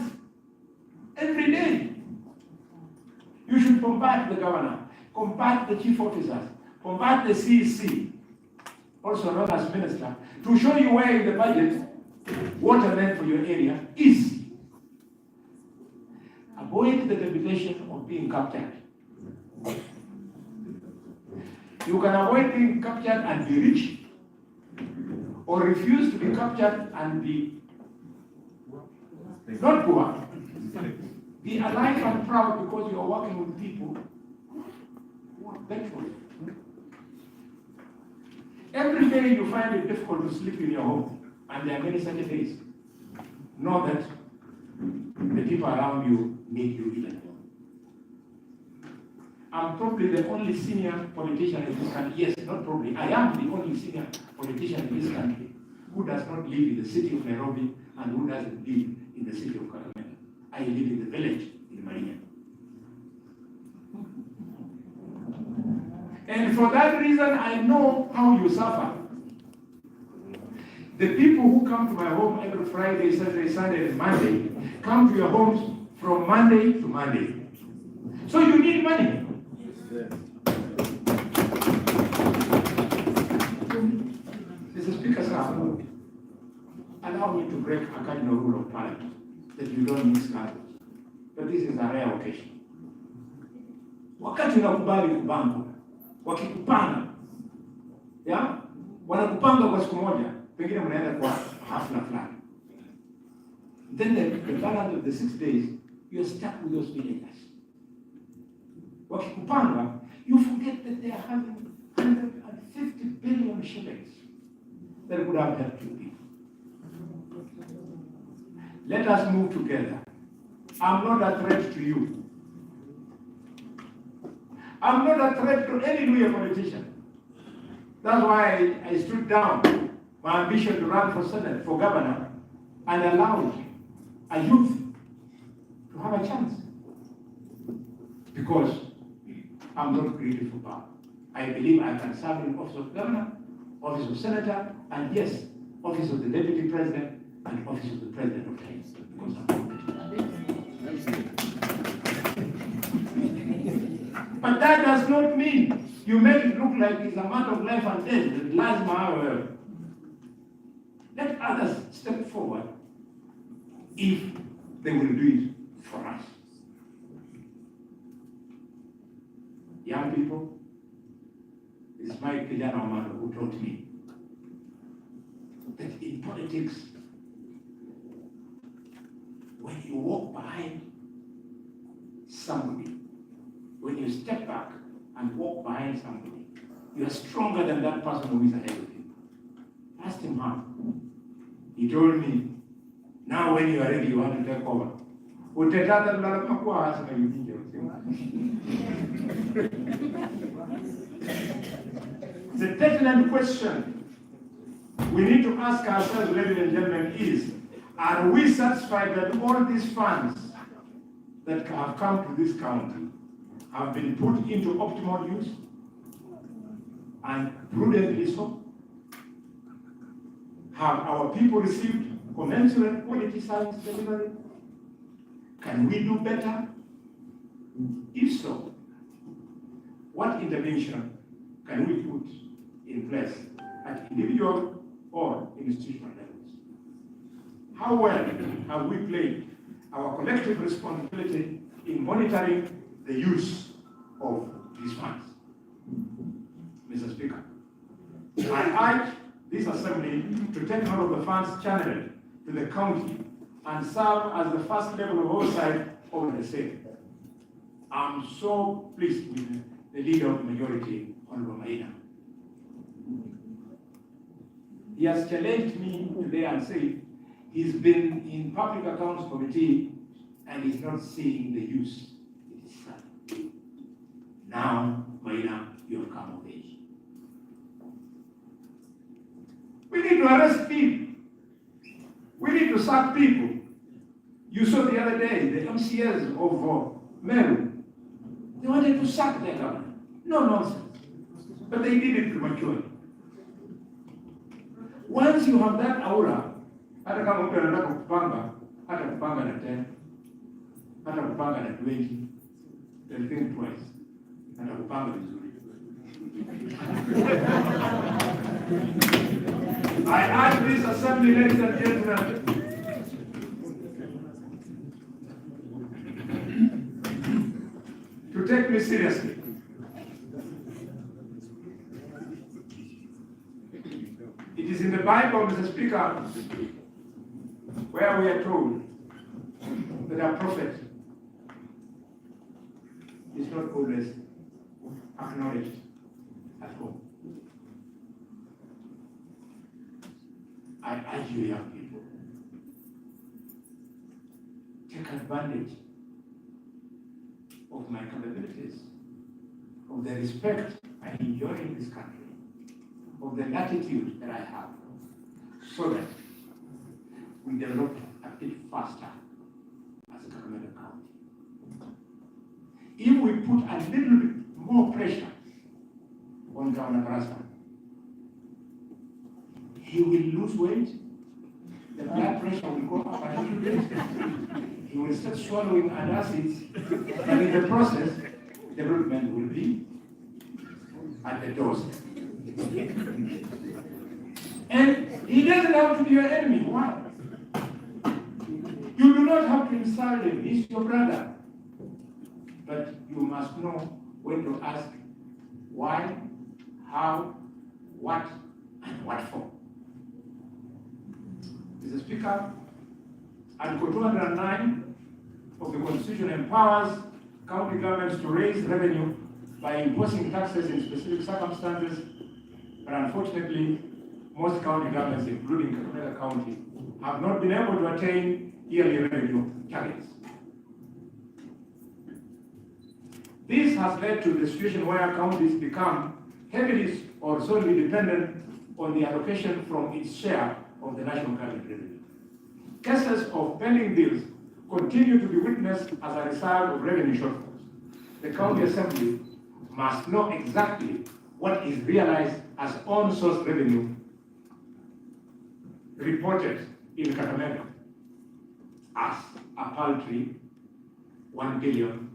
every day, you should combat the governor, combat the chief officers, combat the CEC, also known as minister, to show you where in the budget water meant for your area is. Avoid the reputation of being captured. You can avoid being captured and be rich, or refuse to be captured and be not poor. Be alive and proud because you are working with people who are thankful. Every day you find it difficult to sleep in your home, and there are many such days. Know that the people around you need you even more. I'm probably the only senior politician in this country. Yes, not probably. I am the only senior politician in this country who does not live in the city of Nairobi and who doesn't live in the city of Kakamega. I live in the village in Maiden. And for that reason, I know how you suffer. The people who come to my home every Friday, Saturday, Sunday, and Monday come to your homes from Monday to Monday. So you need money. Mr. Speaker, sir, allow me to break a cardinal rule of parliament that you don't mix cards. But this is a rare occasion. Wakati unakubali kubango, wakikupanga, ya? Wanakupanga kwa siku moja, pengine mnaenda kwa hafla fulani. Then the balance of the 6 days, you're stuck with those villagers. Wakikupanga, you forget that they are having 150 billion shillings that would have helped you people. Let us move together. I'm not a threat to you. I'm not a threat to any Luya politician. That's why I stood down my ambition to run for Senate, for governor, and allowed a youth to have a chance. Because I'm not greedy for power. I believe I can serve in office of governor, office of senator, and yes, office of the deputy president, and office of the president of Kenya. Because I'm competent. But that does not mean you make it look like it's a matter of life and death. It lies my Let others step forward if they will do it for us. Young people, it's my Kijana mother who taught me that in politics, when you walk behind somebody, when you step back and walk behind somebody, you are stronger than that person who is ahead of you. Ask him how. He told me, now when you are ready, you want to take over. The pertinent question we need to ask ourselves, ladies and gentlemen, is, are we satisfied that all these funds that have come to this county have been put into optimal use and prudently so? Have our people received commensurate quality service delivery? Can we do better? If so, what intervention can we put in place at individual or institutional levels? How well have we played our collective responsibility in monitoring the use of these funds? Mr. Speaker, I urge this Assembly to take note of the funds channeled to the county and serve as the first level of oversight over the same. I'm so pleased with the leader of the majority, Honorable Maiden. He has challenged me today and said he's been in Public Accounts Committee and he's not seeing the use. It is sad. Now, Maiden, you have come of age. We need to arrest people. We need to sack people. You saw the other day, the MCS of Meru, they wanted to sack their governor. No nonsense. But they did it prematurely. Once you have that aura, hata kama mtu anataka kupanga, hata kupanga na 10, hata kupanga na 20, they'll think twice. Hata kupanga vizuri. I ask this assembly, ladies and gentlemen, to take me seriously. It is in the Bible, Mr. Speaker, where we are told that a prophet is not always acknowledged at home. I urge you, young people, take advantage of my capabilities, of the respect I enjoy in this country, of the latitude that I have, so that we develop a bit faster as a Kakamega County. If we put a little bit more pressure on Governor Brasa, he will lose weight, the blood pressure will go up a little bit, he will start swallowing antacids, and in the process, development will be at the doorstep. And he doesn't have to be your enemy. Why? You do not have to insult him. He's your brother. But you must know when to ask why, how, what, and what for. Mr. Speaker, Article 209 of the Constitution empowers county governments to raise revenue by imposing taxes in specific circumstances, but unfortunately, most county governments, including Kakamega County, have not been able to attain yearly revenue targets. This has led to the situation where counties become heavily or solely dependent on the allocation from its share of the national government revenue. Cases of pending bills continue to be witnessed as a result of revenue shortfalls. The county assembly must know exactly what is realized as on-source revenue reported in Kakamega as a paltry 1,230,000,000.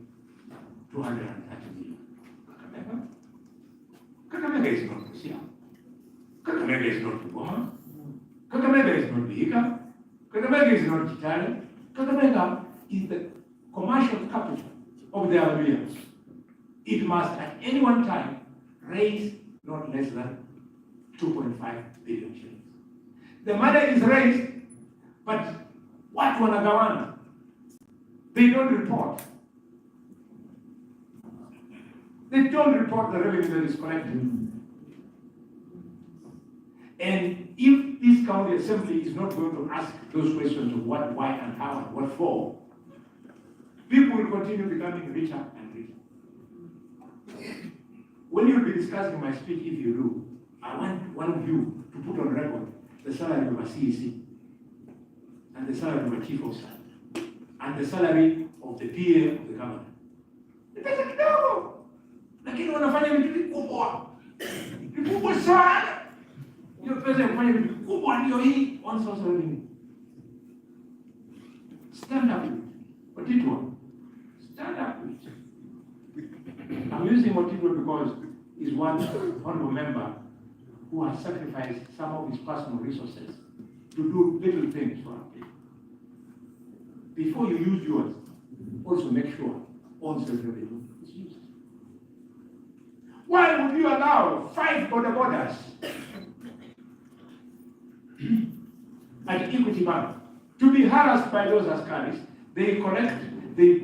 Kakamega is not Russia. Kakamega is not Boma. Kakamega is not Bihika. Kakamega is not Kitale. Kakamega is the commercial capital of the Albians. It must at any one time raise not less than 2.5 billion shillings. The money is raised, but what wanagawana? They don't report. They don't report the revenue that is collected. And if this county assembly is not going to ask those questions of what, why, and how, and what for, people will continue becoming richer and richer. When you'll be discussing my speech, if you do, I want one of you to put on record the salary of a CEC, and the salary of a chief of staff, and the salary of the PA of the government. Pesa kidogo, lakini wanafanya vitu vikubwa. Vikubwa sana. Hiyo pesa ya kufanya vitu vikubwa ndio hii on source revenue. Stand up. Watitwa. Stand up. I'm using Watitwa because he's one honorable member who has sacrificed some of his personal resources to do little things for our people. Before you use yours, also make sure on-source revenue is used. Why would you allow 5 border borders at Equity Bank to be harassed by those askaris? They collect, they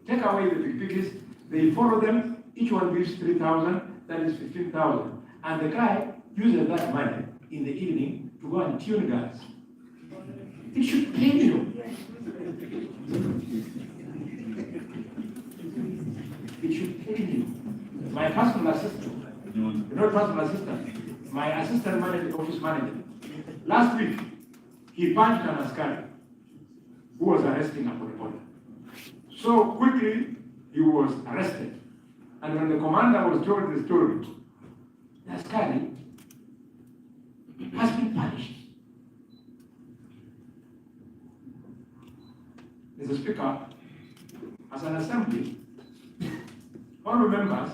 take away the big piggies, They follow them, each one gives 3,000, that is 15,000. And the guy uses that money in the evening to go and tune guns. It should pain you. It should pain you. My personal assistant, not personal assistant, my assistant manager, office manager, last week, he punched an askari who was arresting a reporter. So quickly, he was arrested. And when the commander was told the story, the askari has been punished. Mr. Speaker, as an assembly, honorable members,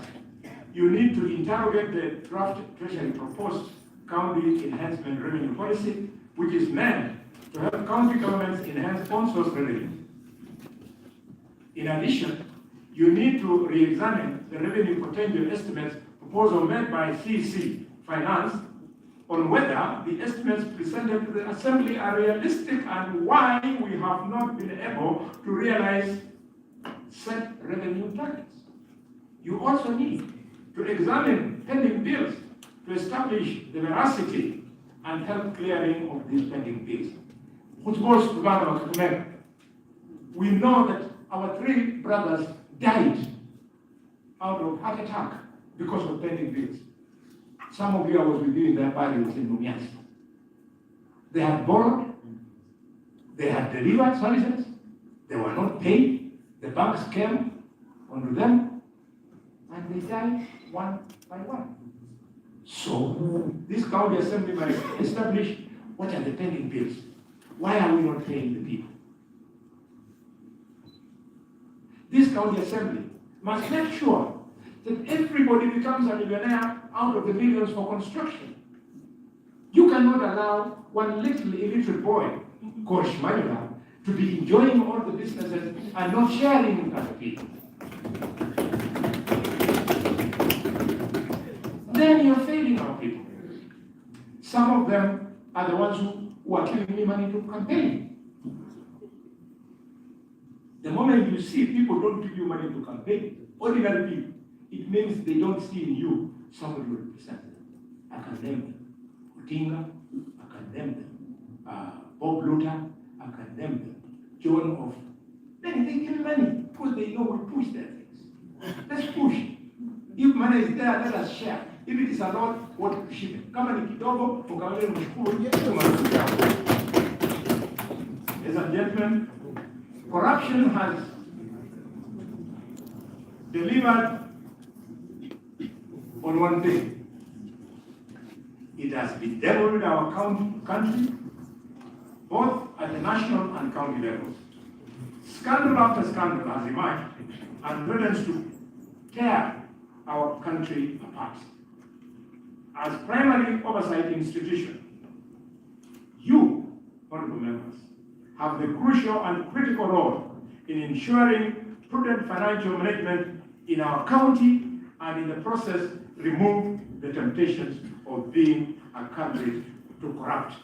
you need to interrogate the draft Treasury proposed county enhancement revenue policy, which is meant to help county governments enhance own source revenue. In addition, you need to re-examine the revenue potential estimates proposal made by CC Finance on whether the estimates presented to the Assembly are realistic and why we have not been able to realize set revenue targets. You also need to examine pending bills to establish the veracity and help clearing of these pending bills. Which goes to Kakamega. We know that our 3 brothers died out of heart attack because of pending bills. Some of you, I was with you in their burials in Mumias. They had borrowed, they had delivered services, they were not paid, the banks came onto them, and they died one by one. So, this county assembly must establish what are the pending bills. Why are we not paying the people? This county assembly must make sure that everybody becomes a millionaire out of the millions for construction. You cannot allow one little illiterate boy called Shmaila to be enjoying all the businesses and not sharing with other people. Then you're failing our people. Some of them are the ones who are giving me money to campaign. The moment you see people don't give you money to campaign, ordinary people, it means they don't see in you somebody who represents them. I can name them Utinga, I can name them Bob Luther, I can name them John of. Then they give money because they know we push their things. Let's push. If money is there, let us share. If it is a lot, what to ship it? Kama ni kidogo, ukawale mshukuru, ladies and gentlemen, corruption has delivered on one thing. It has bedeviled our country, both at the national and county levels. Scandal after scandal has emerged and threatens to tear our country apart. As primary oversight institution, you, honorable members, have the crucial and critical role in ensuring prudent financial management in our county and in the process remove the temptations of being a country to corrupt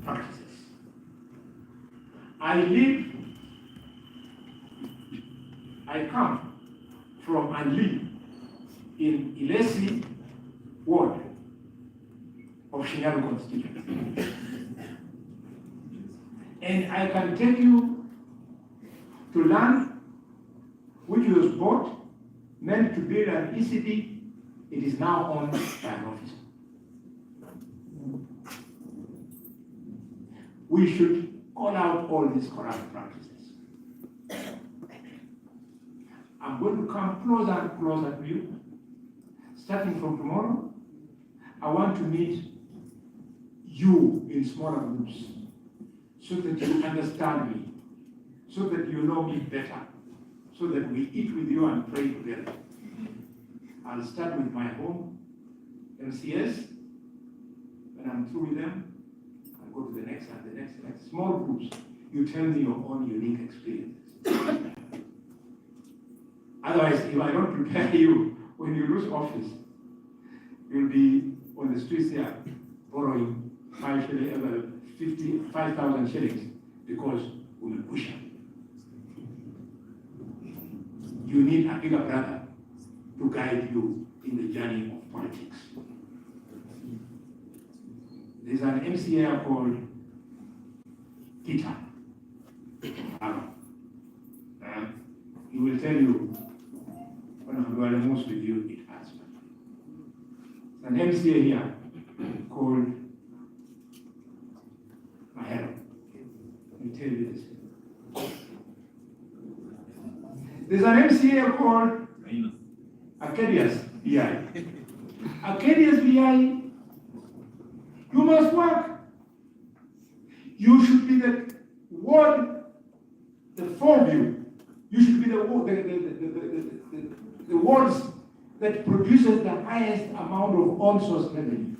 practices. I come from and live in Ilesi ward of Shinyalu constituency. And I can take you to land which was bought, meant to build an ECD. It is now owned by an officer. We should call out all these corrupt practices. I'm going to come closer and closer to you. Starting from tomorrow, I want to meet you in smaller groups so that you understand me, so that you know me better, so that we eat with you and pray together. I'll start with my home MCS. When I'm through with them, I'll go to the next and the next. Small groups, you tell me your own unique experiences. Otherwise, if I don't prepare you, when you lose office, you'll be on the streets here borrowing 5,000 shillings because we will push you. You need a bigger brother to guide you in the journey of politics. There's an MCA called Peter. He will tell you when Khalwale moves with you, it has. There's an MCA here called Maiden. He'll tell you this. There's an MCA called Acadia's BI. Acadia's BI, you must work. You should be the ward, the foreview. You should be the wards that produces the highest amount of on-source revenue.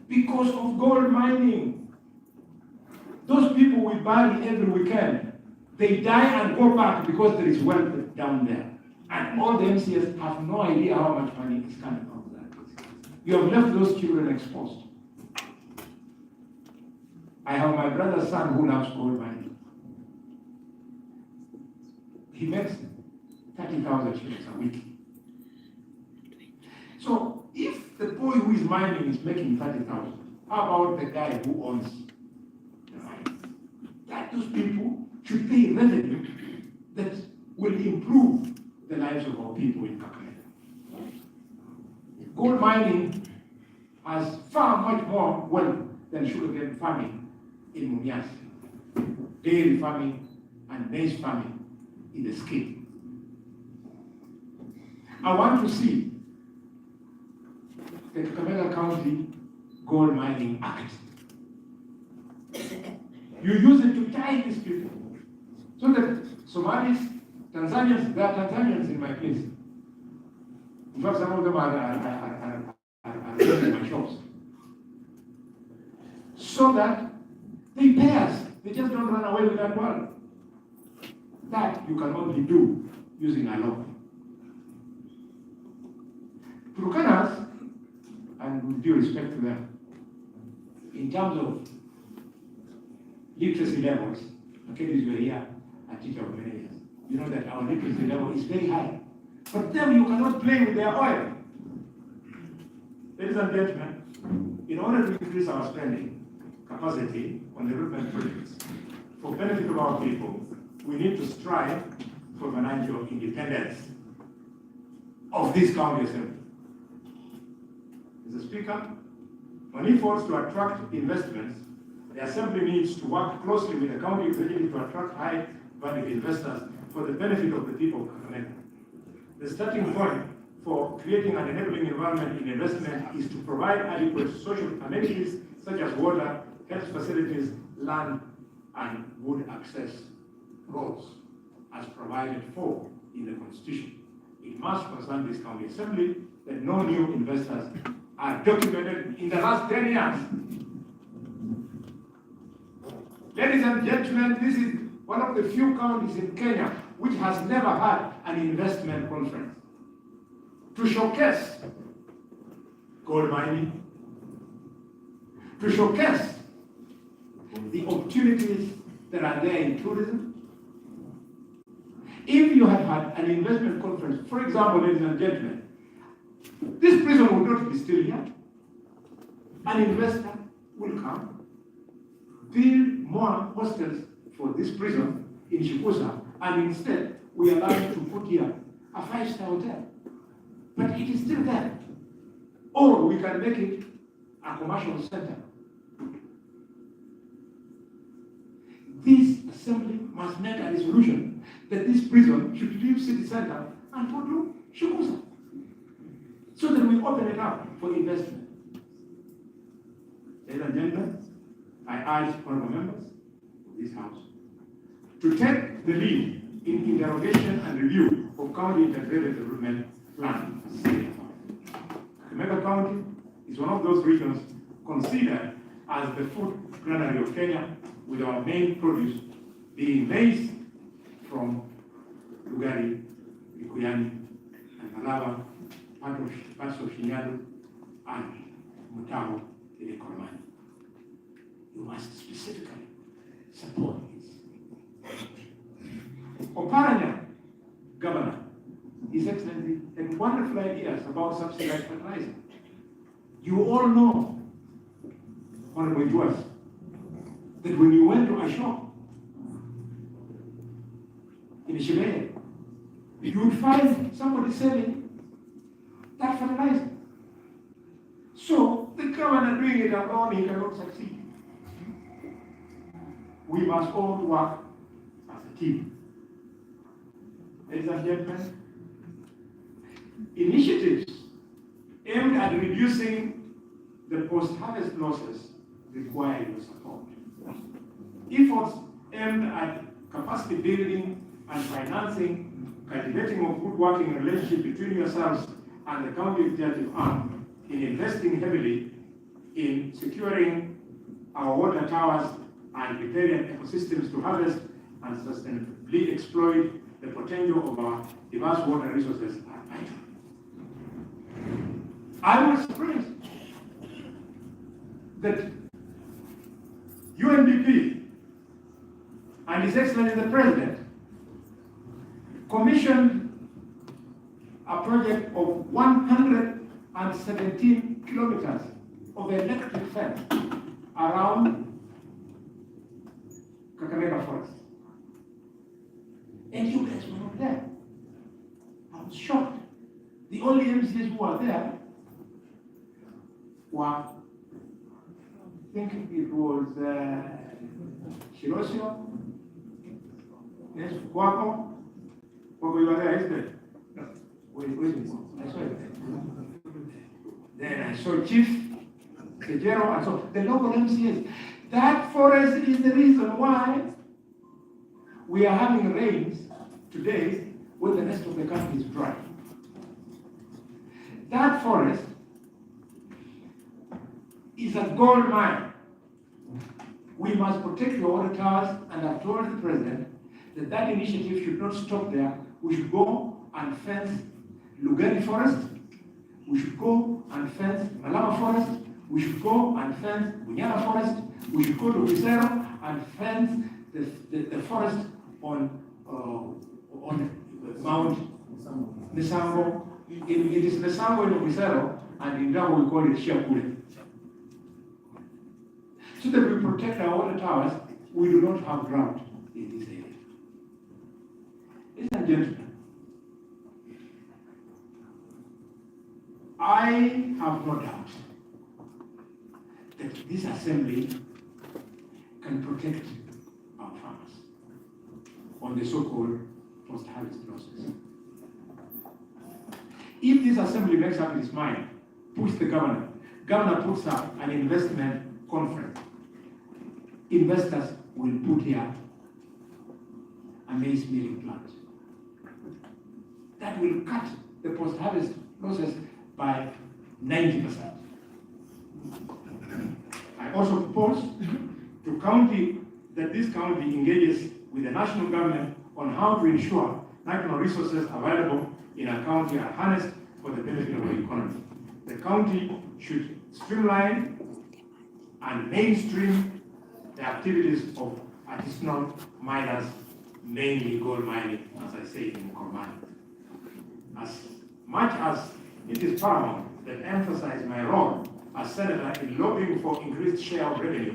Because of gold mining. Those people we bury every weekend, they die and go back because there is wealth down there. And all the MCS have no idea how much money is coming out of that. You have left those children exposed. I have my brother's son who loves gold mining. He makes 30,000 shillings a week. So if the boy who is mining is making 30,000, how about the guy who owns the mine? That those people should pay revenue that will improve the lives of our people in Kakamega. Gold mining has far much more wealth than sugarcane farming in Mumias, dairy farming and maize farming in the skin. I want to see the Kakamega County Gold Mining Act. You use it to tie these people. So that Somalis, Tanzanians, there are Tanzanians in my place. In fact, some of them are in my shops. So that they pay us. They just don't run away with that world. That you can only do using a law. Turukanas, and with due respect to them, in terms of literacy levels, okay, you were here, a teacher of many years. You know that our literacy level is very high. But them, you cannot play with their oil. Ladies and gentlemen, in order to increase our spending capacity on development projects for benefit of our people, we need to strive for financial independence of this county assembly. Mr. Speaker, on efforts to attract investments, the assembly needs to work closely with the county executive to attract high-value investors for the benefit of the people of Kakamega. The starting point for creating an enabling environment in investment is to provide adequate social amenities such as water, health facilities, land, and good access roads as provided for in the Constitution. It must concern this county assembly that no new investors are documented in the last 10 years. Ladies and gentlemen, this is one of the few counties in Kenya which has never had an investment conference to showcase gold mining, to showcase the opportunities that are there in tourism. If you had had an investment conference, for example, ladies and gentlemen, this prison would not be still here. An investor will come, build more hostels for this prison in Shibuya, and instead we allow you to put here a 5-star hotel. But it is still there. Or we can make it a commercial center. This assembly must make a resolution that this prison should leave city center and go to Shibuya, so that we open it up for investment. Ladies and gentlemen, I urge honorable members of this House to take the lead in interrogation and review of county integrated development plan. Kakamega County is one of those regions considered as the food granary of Kenya, with our main produce being maize from Lugari, Likuyani, and Malaba, parts of Shinyadu, and Mutao in Ekoromani. You must specifically support this. Oparanya, Governor, His Excellency had wonderful ideas about subsidized fertilizer. You all know, Honorable Juas, that when you went to a shop in Shahidi, you would find somebody selling that fertilizer. So the governor doing it alone, he cannot succeed. We must all work as a team. Ladies and gentlemen, initiatives aimed at reducing the post-harvest losses require your support. Efforts aimed at capacity building and financing, cultivating a good working relationship between yourselves and the county executive arm in investing heavily in securing our water towers and riparian ecosystems to harvest and sustainably exploit the potential of our diverse water resources are vital. I was surprised that UNDP and His Excellency the President commissioned a project of 117 kilometers of electric fence around Kakamega forest. And you guys were not there. I was shocked. The only MCs who were there were, I think it was Shirosio, yes, Kwako. Kwako, you were there, isn't it? No. Wait, I saw it. Then I saw Chief Kejero, and so the local MCs. That forest is the reason why we are having rains today when the rest of the country is dry. That forest is a gold mine. We must protect the water towers, and I've told the President that that initiative should not stop there. We should go and fence Lugari Forest. We should go and fence Malama Forest. We should go and fence Bunyana Forest. We should go to Wisero and fence the forest on Mount Nisango. It is Nisango in Wisero, and in Dago we call it Shiakure. So that we protect our water towers, we do not have drought in this area. Ladies and gentlemen, I have no doubt that this assembly can protect our farmers on the so-called post-harvest losses. If this assembly makes up its mind, push the governor puts up an investment conference, investors will put here a maize milling plant. That will cut the post-harvest losses by 90%. I also propose that this county engages with the national government on how to ensure natural resources available in a county are harnessed for the benefit of the economy. The county should streamline and mainstream the activities of artisanal miners, mainly gold mining, as I say in Kormani. As much as it is paramount that emphasize my role as Senator in lobbying for increased share of revenue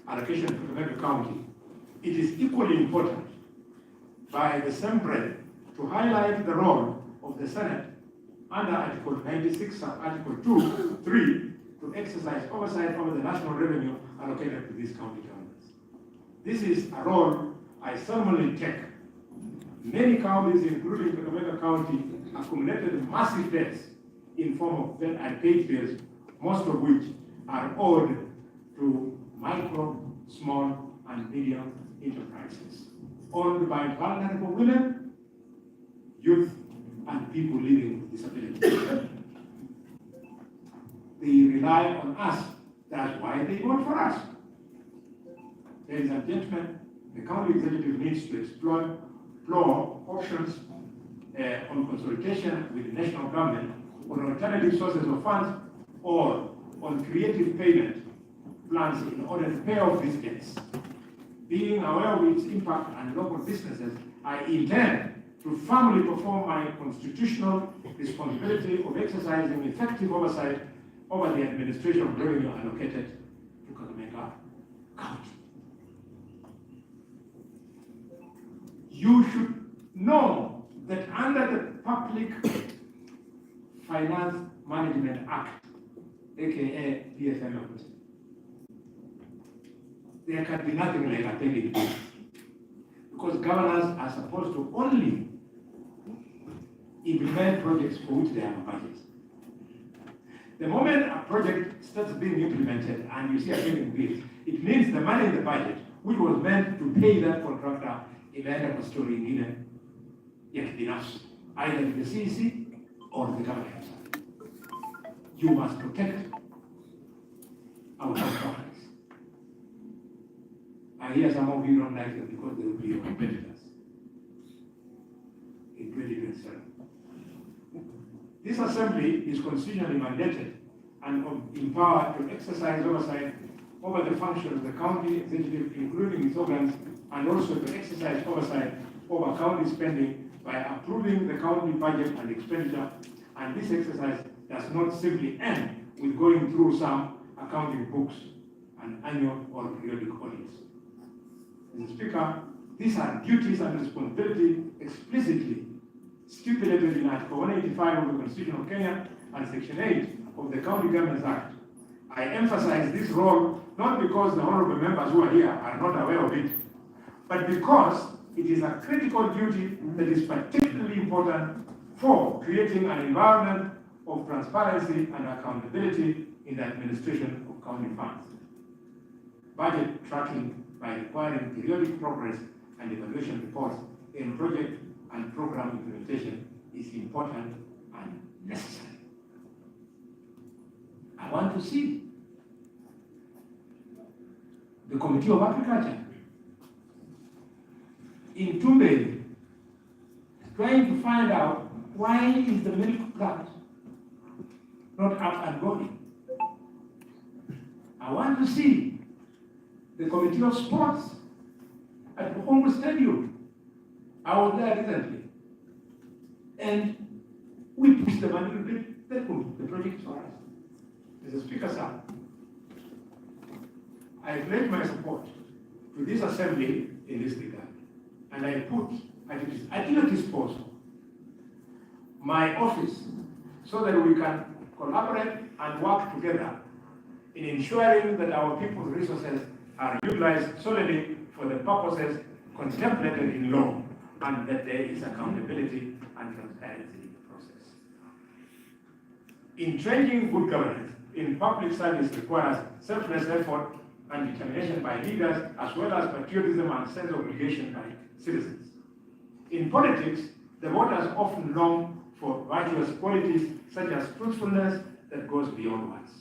allocation to Kakamega County, it is equally important by the same breath to highlight the role of the Senate under Article 96, Article 2, 3, to exercise oversight over the national revenue allocated to these county governments. This is a role I solemnly take. Many counties, including Kakamega County, accumulated massive debts in form of unpaid bills, most of which are owed to micro, small, and medium enterprises, owned by vulnerable women, youth, and people living with disabilities. They rely on us. That's why they vote for us. Ladies and gentlemen, the county executive needs to explore options on consultation with the national government on alternative sources of funds or on creative payment plans in order to pay off these debts. Being aware of its impact on local businesses, I intend to firmly perform my constitutional responsibility of exercising effective oversight over the administration of revenue allocated to Kakamega County. You should know that under the Public Finance Management Act, aka PFM, there can be nothing like attending to, because governors are supposed to only implement projects for which they have a budget. The moment a project starts being implemented and you see a pending bill, it means the money in the budget, which was meant to pay that contractor, imeenda kwa story ingine ya kibinafsi, either the CEC or the government. You must protect our contractors. I hear some of you don't like them because they will be your competitors in 2027. This assembly is constitutionally mandated and empowered to exercise oversight over the function of the county executive, including its organs, and also to exercise oversight over county spending by approving the county budget and expenditure. And this exercise does not simply end with going through some accounting books and annual or periodic audits. Mr. Speaker, these are duties and responsibility explicitly stipulated in Article 185 of the Constitution of Kenya and Section 8 of the County Governments Act. I emphasize this role not because the honorable members who are here are not aware of it, but because it is a critical duty that is particularly important for creating an environment of transparency and accountability in the administration of county funds. Budget tracking by requiring periodic progress and evaluation reports in project and program implementation is important and necessary. I want to see the Committee of Agriculture in Tumbeli trying to find out why is the milk plant not up and going. I want to see the Committee of Sports at Uhuru Stadium. I was there recently, and we pushed them a little bit. They put the project for us. Mr. Speaker, sir, I pledge my support to this assembly in this regard, and I put at your disposal my office so that we can collaborate and work together in ensuring that our people's resources are utilized solely for the purposes contemplated in law, and that there is accountability and transparency in the process. Entrenching good governance in public service requires selfless effort and determination by leaders, as well as patriotism and sense of obligation by citizens. In politics, the voters often long for virtuous qualities such as truthfulness that goes beyond words.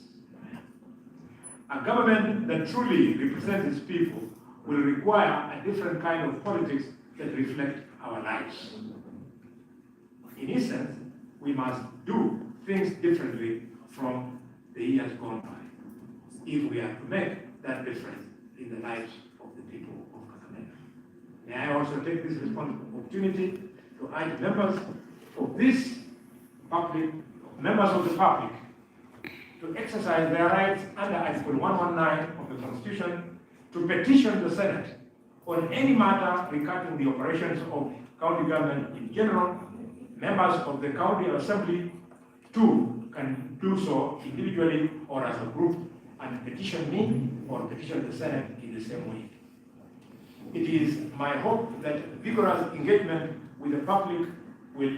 A government that truly represents its people will require a different kind of politics that reflect our lives. In essence, we must do things differently from the years gone by if we are to make that difference in the lives of the people of Kakamega. May I also take this opportunity to urge members of this public, members of the public, to exercise their rights under Article 119 of the Constitution to petition the Senate on any matter regarding the operations of county government in general. Members of the County Assembly too can do so individually or as a group and petition me or petition the Senate in the same way. It is my hope that vigorous engagement with the public will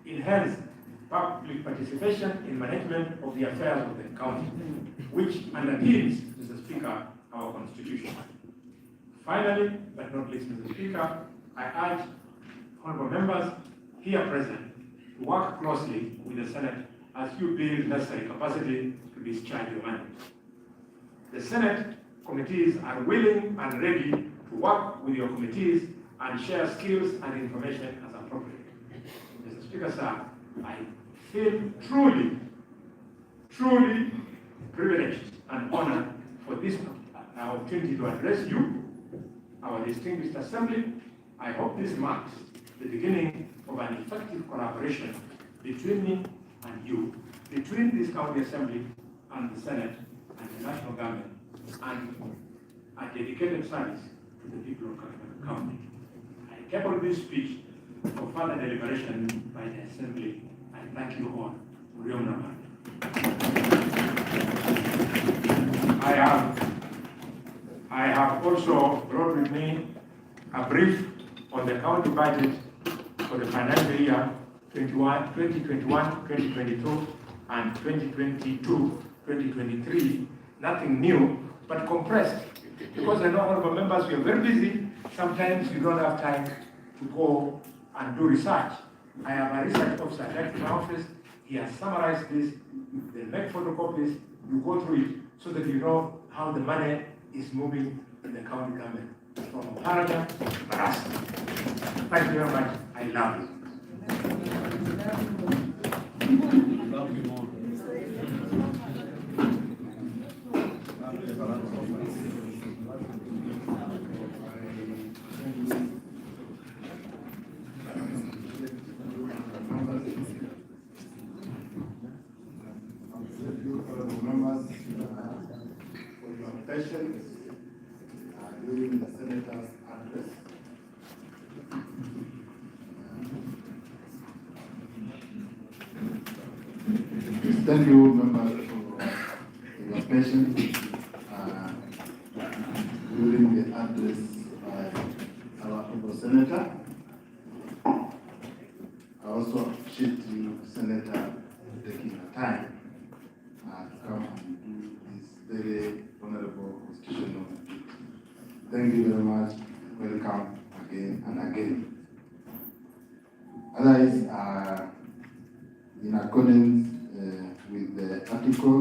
enhance public participation in management of the affairs of the county, which underpins, Mr. Speaker, our Constitution. Finally, but not least, Mr. Speaker, I urge honorable members here present to work closely with the Senate as you build necessary capacity to discharge your mandate. The Senate committees are willing and ready to work with your committees and share skills and information as appropriate. Mr. Speaker, sir, I feel truly privileged and honored for this opportunity to address you, our distinguished assembly. I hope this marks the beginning of an effective collaboration between me and you, between this county assembly and the Senate and the national government, and a dedicated service to the people of Kakamega County. I table this speech for further deliberation by the assembly. I thank you all. I have also brought with me a brief on the county budget for the financial year 2021, 2022, and 2022, 2023. Nothing new, but compressed. Because I know honorable members, we are very busy. Sometimes you don't have time to go and do research. I have a research officer at my office. He has summarized this. They make photocopies. You go through it so that you know how the money is moving in the county government. From Ohara to Barasa. Thank you very much. I love you. Members, for your patience during the Senator's address. Thank you, members, for your patience during the address by our honorable Senator. I also appreciate you, Senator, for taking the time to come and do this very honorable constitutional duty. Thank you very much. Welcome again and again. Otherwise, in accordance with the article,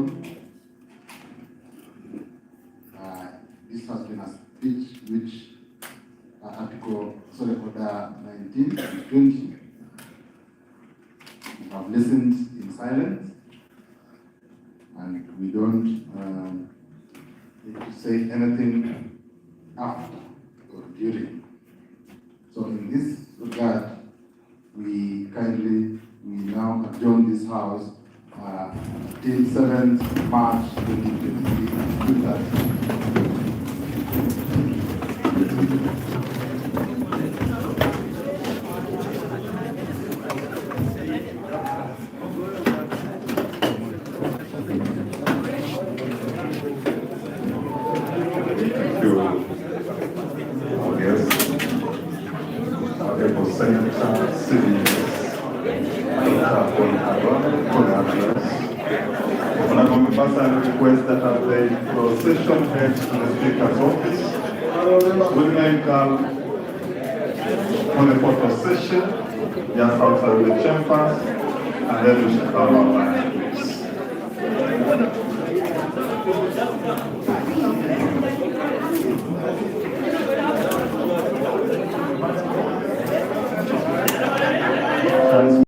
this has been a speech which order 19 and 20. We have listened in silence, and we don't need to say anything after or during. So in this regard, we now adjourn this house till 7th March 2023. I request that as the procession heads to the Speaker's office, we may come on the photo session, just outside the chambers, and then we shall have our line, please.